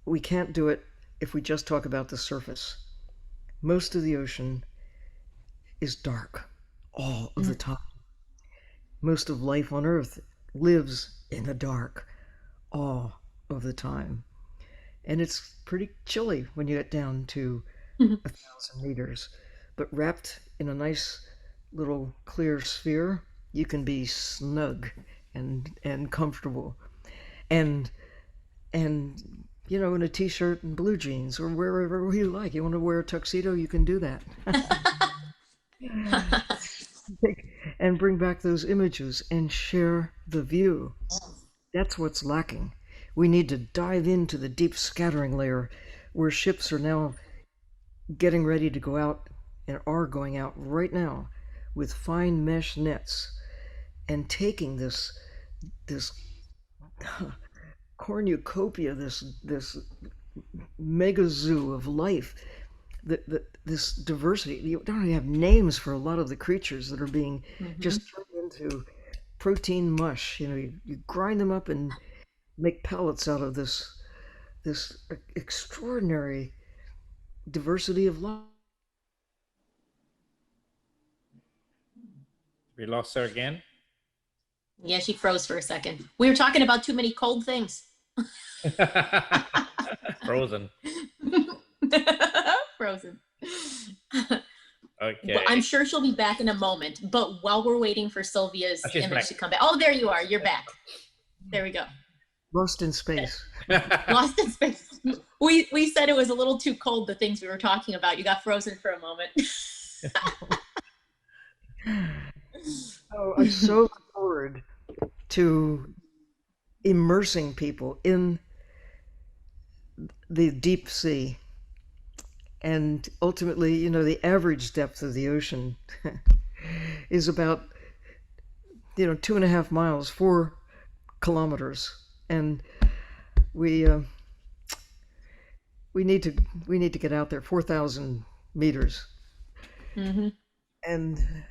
we can't do it if we just talk about the surface. Most of the ocean is dark all of the Mhm. time. Most of life on Earth lives in the dark all of the time. And it's pretty chilly when you get down to Mhm. 1,000 meters. But wrapped in a nice little clear sphere, you can be snug and comfortable. And in a t-shirt and blue jeans or wherever you like. You want to wear a tuxedo, you can do that. And bring back those images and share the view. That's what's lacking. We need to dive into the deep scattering layer where ships are now getting ready to go out and are going out right now with fine mesh nets and taking this cornucopia, this mega zoo of life, this diversity. You don't even have names for a lot of the creatures that are being Mhm. just turned into protein mush. You grind them up and make pellets out of this extraordinary diversity of life. We lost her again. Yeah, she froze for a second. We were talking about too many cold things. Frozen. Frozen. Well, Okay. I'm sure she'll be back in a moment. But while we're waiting for Sylvia's She's image back. to come back. Oh, there you are. You're back. There we go. Lost in space. Lost in space. We said it was a little too cold, the things we were talking about. You got frozen for a moment. Oh, I so look forward to immersing people in the deep sea. And ultimately, the average depth of the ocean is about, 2.5 miles, 4 kilometers. And we we need to we need to get out there, 4,000 meters. Mm-hmm. And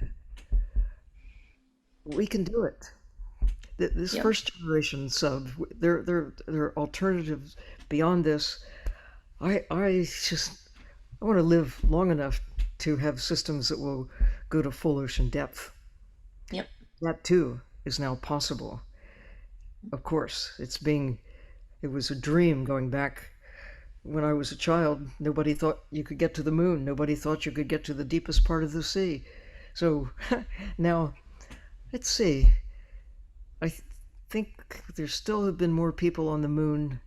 we can do it. This Yep. first generation sub, there are alternatives beyond this. I want to live long enough to have systems that will go to full ocean depth. Yep. That too is now possible. Of course, it was a dream going back when I was a child. Nobody thought you could get to the moon. Nobody thought you could get to the deepest part of the sea. So now, let's see. I think there still have been more people on the moon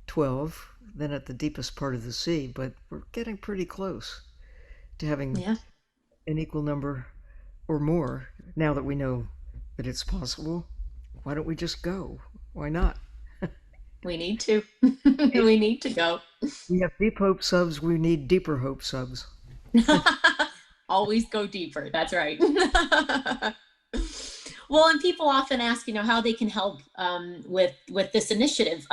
12 than at the deepest part of the sea, but we're getting pretty close to having Yeah. an equal number or more. Now that we know that it's possible, why don't we just go? Why not? We need to. We need to go. We have deep hope subs, we need deeper hope subs. Always go deeper. That's right. Well, and people often ask, how they can help with this initiative.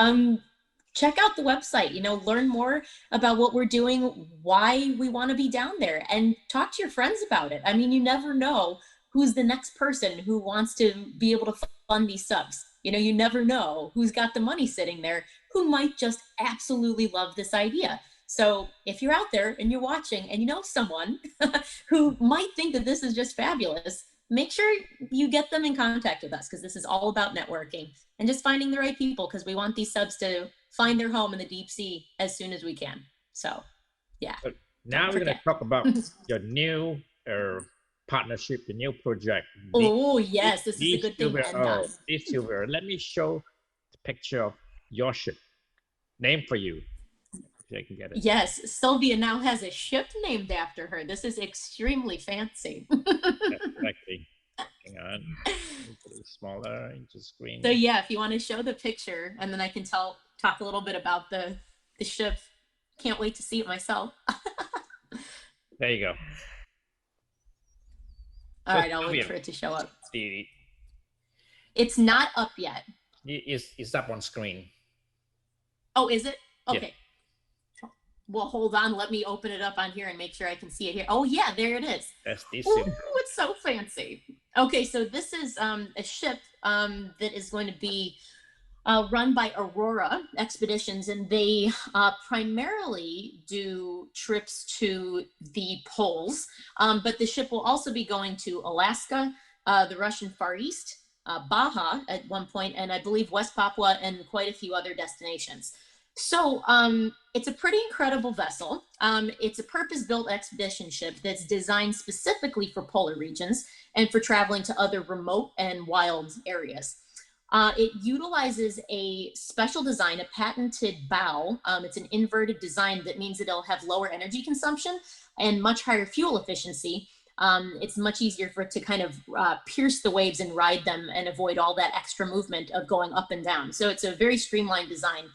Check out the website. Learn more about what we're doing, why we want to be down there, and talk to your friends about it. I mean, you never know who's the next person who wants to be able to fund these subs. You never know who's got the money sitting there who might just absolutely love this idea. So if you're out there and you're watching and you know someone who might think that this is just fabulous, make sure you get them in contact with us, because this is all about networking and just finding the right people, because we want these subs to find their home in the deep sea as soon as we can. So yeah, So don't now we're going forget. to talk about your new partnership, the new project. Oh yes, this is a good thing to end on. Sylvia, let me show the picture of your ship. Name for you, if I can get it. Yes, Sylvia now has a ship named after her. This is extremely fancy. Exactly. Hang on. smaller into screen. So yeah, if you want to show the picture, and then I can talk a little bit about the ship. Can't wait to see it myself. There you go. All right, I'll wait for it to show up. The It's not up yet. It's up on screen. Oh, is it? Okay. Yeah. Well, hold on. Let me open it up on here and make sure I can see it here. Oh yeah, there it is. That's this. Ooh, it's so fancy. Okay, so this is a ship that is going to be run by Aurora Expeditions, and they primarily do trips to the poles, but the ship will also be going to Alaska, the Russian Far East, Baja at one point, and I believe West Papua, and quite a few other destinations. So it's a pretty incredible vessel. It's a purpose-built expedition ship that's designed specifically for polar regions and for traveling to other remote and wild areas. It utilizes a special design, a patented bow. It's an inverted design that means that it'll have lower energy consumption and much higher fuel efficiency. It's much easier for it to kind of pierce the waves and ride them and avoid all that extra movement of going up and down. So it's a very streamlined design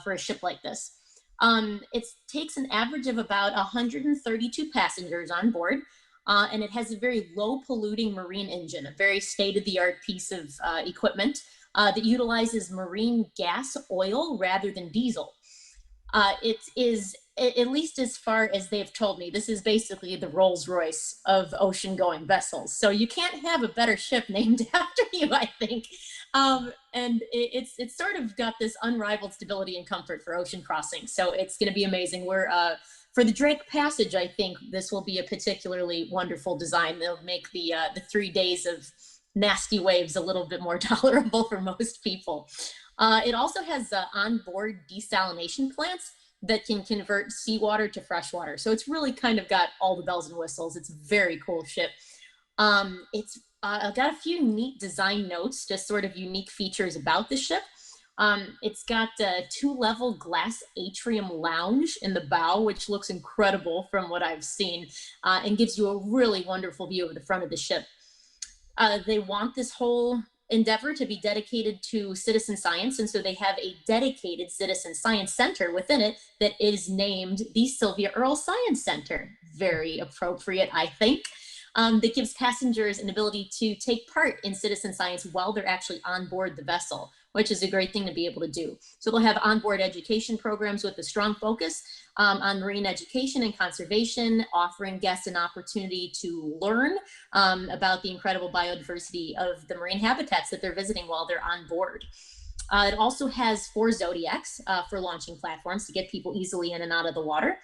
for a ship like this. It takes an average of about 132 passengers on board. And it has a very low polluting marine engine, a very state-of-the-art piece of equipment that utilizes marine gas oil rather than diesel. It is, at least as far as they've told me, this is basically the Rolls-Royce of ocean-going vessels. So you can't have a better ship named after you, I think. And it's sort of got this unrivaled stability and comfort for ocean crossing. So it's going to be amazing. For the Drake Passage, I think this will be a particularly wonderful design. They'll make the 3 days of nasty waves a little bit more tolerable for most people. It also has onboard desalination plants that can convert seawater to freshwater. So it's really kind of got all the bells and whistles. It's a very cool ship. It's got a few neat design notes, just sort of unique features about the ship. It's got a 2-level glass atrium lounge in the bow, which looks incredible from what I've seen, and gives you a really wonderful view of the front of the ship. They want this whole endeavor to be dedicated to citizen science, and so they have a dedicated citizen science center within it that is named the Sylvia Earle Science Center. Very appropriate, I think. That gives passengers an ability to take part in citizen science while they're actually on board the vessel, which is a great thing to be able to do. So they'll have onboard education programs with a strong focus on marine education and conservation, offering guests an opportunity to learn about the incredible biodiversity of the marine habitats that they're visiting while they're on board. It also has 4 zodiacs for launching platforms to get people easily in and out of the water.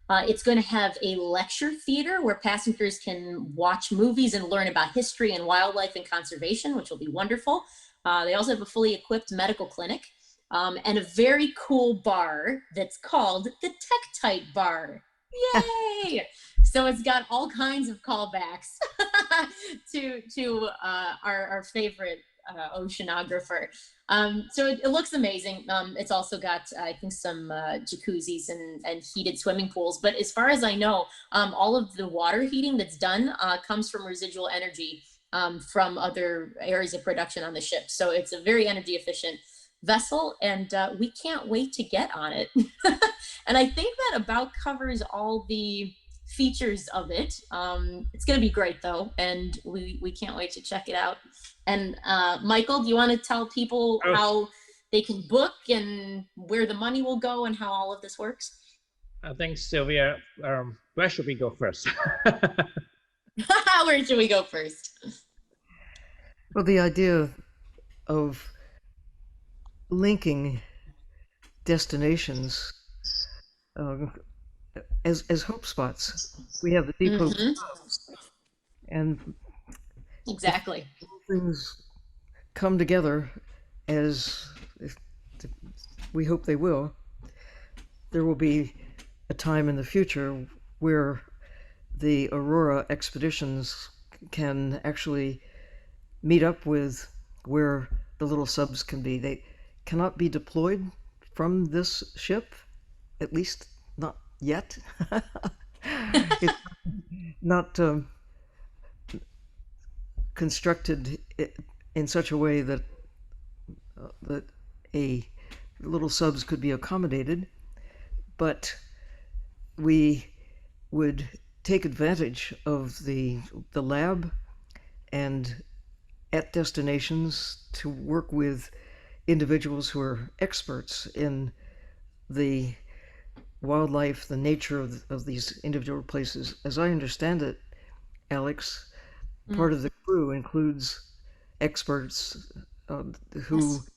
It's going to have a lecture theater where passengers can watch movies and learn about history and wildlife and conservation, which will be wonderful. They also have a fully equipped medical clinic and a very cool bar that's called the Tektite Bar. Yay! So it's got all kinds of callbacks to our favorite oceanographer. So it looks amazing. It's also got, I think, some jacuzzis and heated swimming pools. But as far as I know, all of the water heating that's done comes from residual energy from other areas of production on the ship. So it's a very energy efficient vessel, and we can't wait to get on it. And I think that about covers all the features of it. It's going to be great though, and we can't wait to check it out. And Michael, do you want to tell people how they can book and where the money will go and how all of this works? I think, Sylvia, where should we go first? Where should we go first? Well, the idea of linking destinations as hope spots. We have the deep hope spots, and exactly things come together as we hope they will. There will be a time in the future where the Aurora expeditions can actually meet up with where the little subs can be. They cannot be deployed from this ship, at least not yet. It's not constructed in such a way that that a little subs could be accommodated, but we would take advantage of the lab and at destinations to work with individuals who are experts in the wildlife, the nature of these individual places. As I understand it, Alex, part of the crew includes experts who, Yes.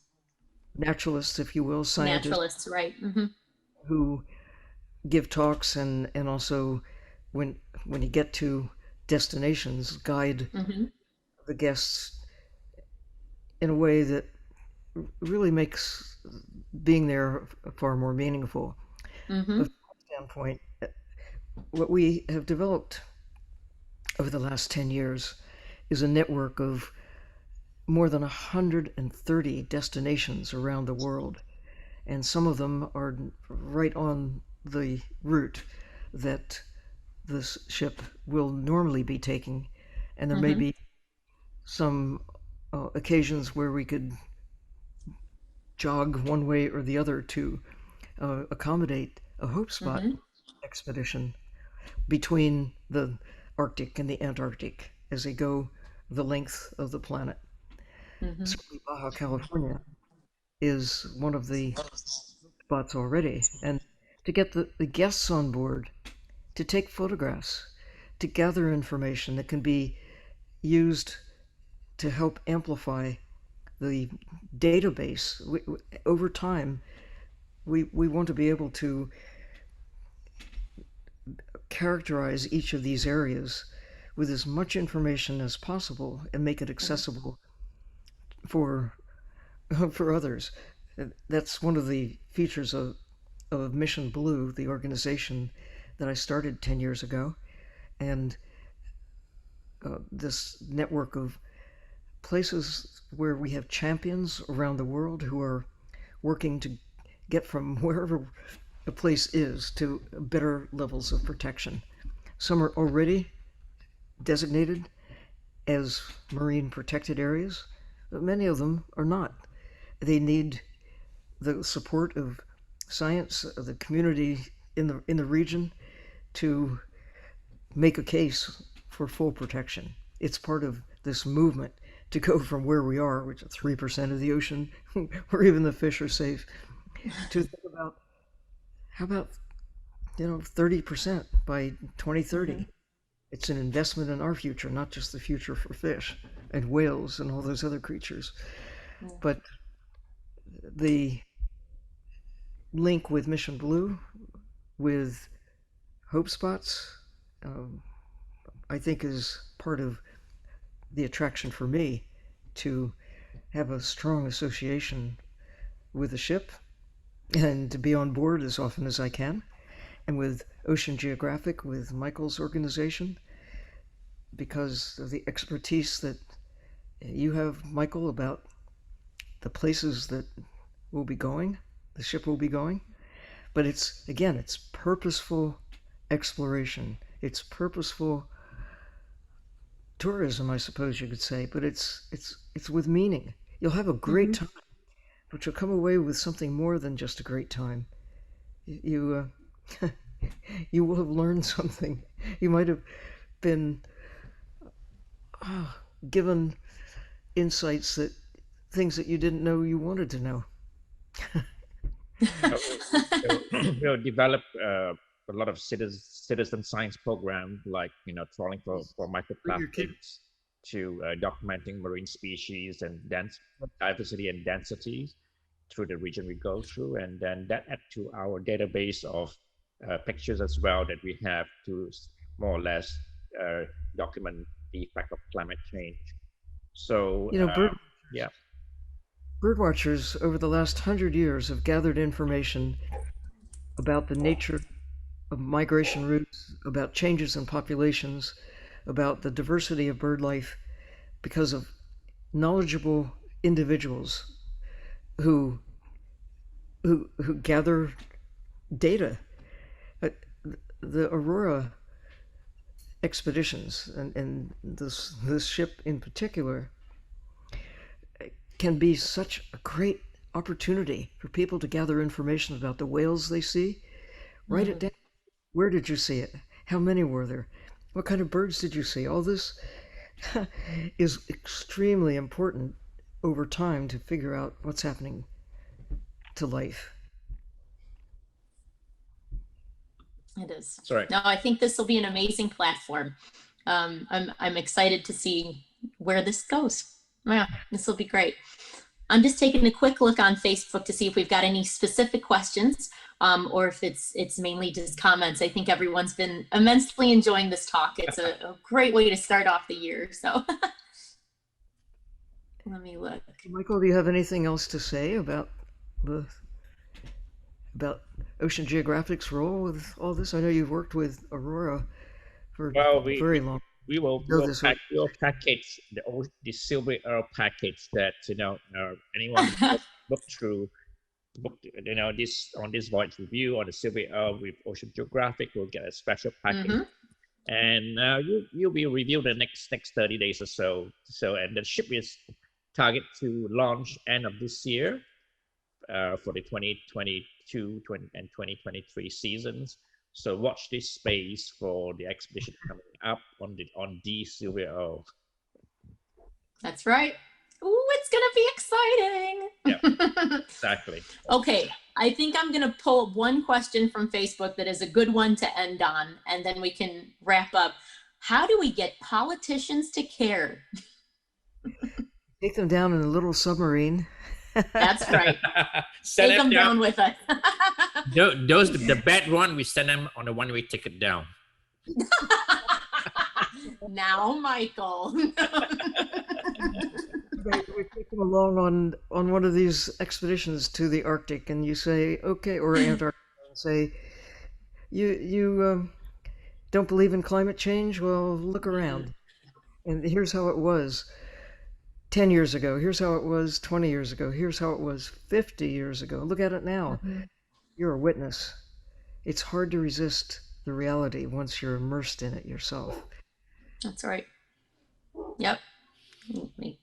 naturalists, if you will, scientists Naturalists, right? who give talks and also when you get to destinations, guide the guests in a way that really makes being there far more meaningful. But from that standpoint, what we have developed over the last 10 years is a network of more than 130 destinations around the world. And some of them are right on the route that this ship will normally be taking. And there may be some occasions where we could jog one way or the other to accommodate a hope spot expedition between the Arctic and the Antarctic as they go the length of the planet. Certainly Baja California is one of the spots already. And to get the guests on board, to take photographs, to gather information that can be used to help amplify the database. Over time, we want to be able to characterize each of these areas with as much information as possible and make it accessible for for others. That's one of the features of Mission Blue, the organization that I started 10 years ago, and this network of places where we have champions around the world who are working to get from wherever a place is to better levels of protection. Some are already designated as marine protected areas, but many of them are not. They need the support of science, of the community in the region to make a case for full protection. It's part of this movement to go from where we are, which is 3% of the ocean, where even the fish are safe, to think about how about 30% by 2030. It's an investment in our future, not just the future for fish and whales and all those other creatures. But the link with Mission Blue, with Hope Spots, I think is part of the attraction for me to have a strong association with the ship and to be on board as often as I can, and with Ocean Geographic, with Michael's organization, because of the expertise that you have, Michael, about the places that we'll be going, the ship will be going. But it's, again, it's purposeful exploration. It's purposeful tourism, I suppose you could say, but it's with meaning. You'll have a great time, but you'll come away with something more than just a great time. You you will have learned something. You might have been given insights, that things that you didn't know you wanted to know. We'll develop a lot of citizen science program, like trawling for microplastics, to documenting marine species and diversity and density through the region we go through, and then that add to our database of pictures as well that we have to more or less document the effect of climate change. So yeah. Birdwatchers over the last 100 years have gathered information about the nature of migration routes, about changes in populations, about the diversity of bird life, because of knowledgeable individuals who gather data. The Aurora expeditions and this ship in particular can be such a great opportunity for people to gather information about the whales they see. Write it down. Where did you see it? How many were there? What kind of birds did you see? All this is extremely important over time to figure out what's happening to life. It is. Sorry. No, I think this will be an amazing platform. I'm excited to see where this goes. Yeah, this will be great. I'm just taking a quick look on Facebook to see if we've got any specific questions, or if it's mainly just comments. I think everyone's been immensely enjoying this talk. It's a great way to start off the year. So let me look. Michael, do you have anything else to say about Ocean Geographic's role with all this? I know you've worked with Aurora for very long. We will package the Sylvia Earle package that anyone look through. This on this voyage review on the Sylvia Earle with Ocean Geographic will get a special package, and you'll be reviewed the next 30 days or so. And the ship is target to launch end of this year for the 2022 and 2023 seasons. So watch this space for the expedition coming up on the Sylvia Earle. That's right. Ooh, it's gonna be exciting. Yeah, exactly. Okay, I think I'm gonna pull one question from Facebook that is a good one to end on, and then we can wrap up. How do we get politicians to care? Take them down in a little submarine. That's right. Take them down with us. The bad one, we send them on a one-way ticket down. Now, Michael. We take them along on one of these expeditions to the Arctic, and you say, okay, or Antarctica, and say, you don't believe in climate change? Well, look around. And here's how it was 10 years ago. Here's how it was 20 years ago. Here's how it was 50 years ago. Look at it now. You're a witness. It's hard to resist the reality once you're immersed in it yourself. That's right. Yep. We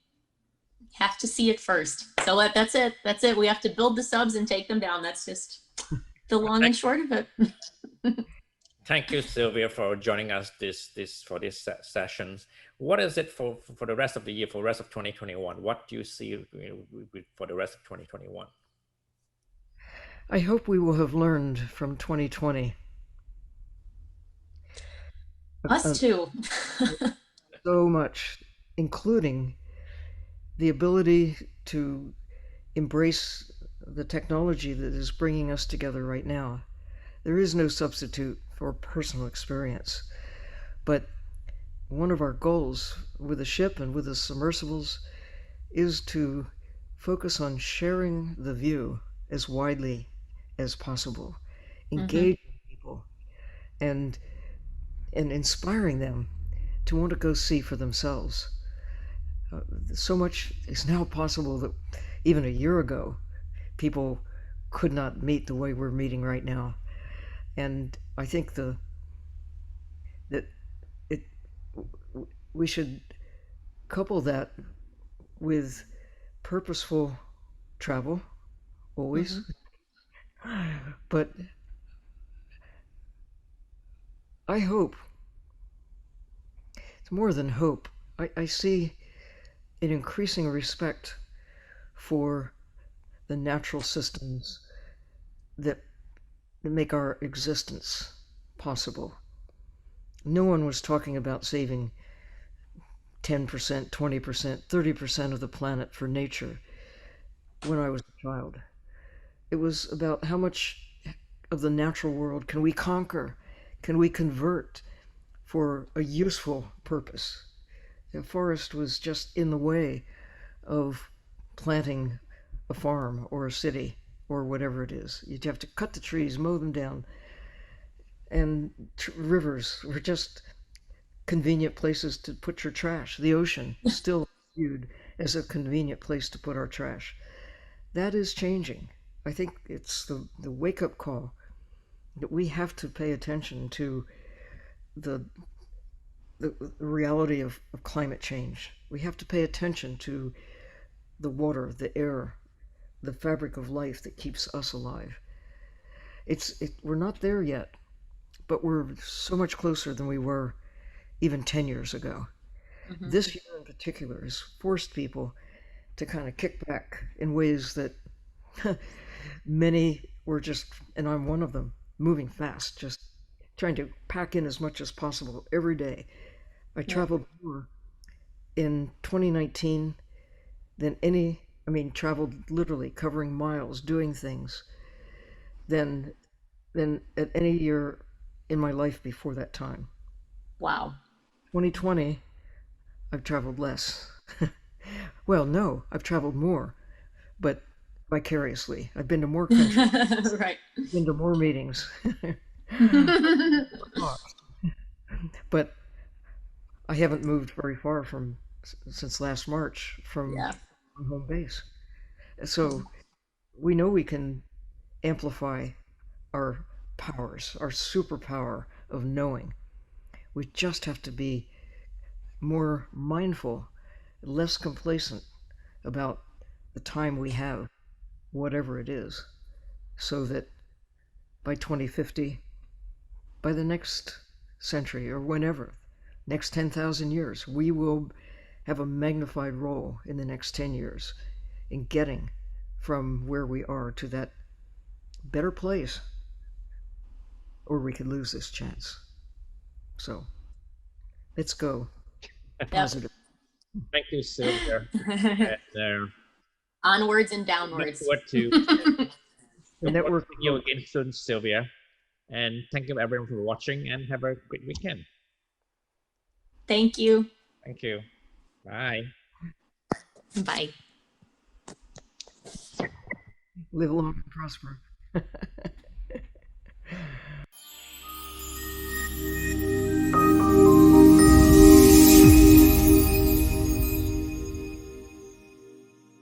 have to see it first. So that's it. That's it. We have to build the subs and take them down. That's just the long and short of it. Thank you, Sylvia, for joining us for this sessions. What is it for the rest of the year, for the rest of 2021? What do you see for the rest of 2021? I hope we will have learned from 2020. Us too. So much, including the ability to embrace the technology that is bringing us together right now. There is no substitute for personal experience. But one of our goals with the ship and with the submersibles is to focus on sharing the view as widely as possible, engaging people, and inspiring them to want to go see for themselves. So much is now possible that even a year ago, people could not meet the way we're meeting right now. And I think we should couple that with purposeful travel, always. But I hope, it's more than hope, I see an increasing respect for the natural systems that make our existence possible. No one was talking about saving 10%, 20%, 30% of the planet for nature when I was a child. It was about how much of the natural world can we conquer, can we convert for a useful purpose. The forest was just in the way of planting a farm or a city or whatever it is. You'd have to cut the trees, mow them down, and rivers were just convenient places to put your trash. The ocean is still viewed as a convenient place to put our trash. That is changing. I think it's the wake-up call that we have to pay attention to the reality of climate change. We have to pay attention to the water, the air, the fabric of life that keeps us alive. We're not there yet, but we're so much closer than we were even 10 years ago. Mhm. This year in particular has forced people to kind of kick back in ways that many were just, and I'm one of them, moving fast, just trying to pack in as much as possible every day. I Yeah. traveled more in 2019 than any, I mean, traveled literally covering miles, doing things than at any year in my life before that time. Wow. 2020, I've traveled less. Well, no, I've traveled more, but vicariously. I've been to more countries, Right. been to more meetings, talks, but I haven't moved very far from since last March from Yeah. home base. So we know we can amplify our powers, our superpower of knowing. We just have to be more mindful, less complacent about the time we have, whatever it is, so that by 2050, by the next century or whenever, next 10,000 years, we will have a magnified role in the next 10 years in getting from where we are to that better place, or we could lose this chance. So let's go Yep. positive. Thank you, Sylvia. And Onwards and look downwards. forward to The look forward to network of seeing you hope. again soon, Sylvia. And thank you everyone for watching and have a great weekend. Thank you. Thank you. Bye. Bye. Live long and prosper.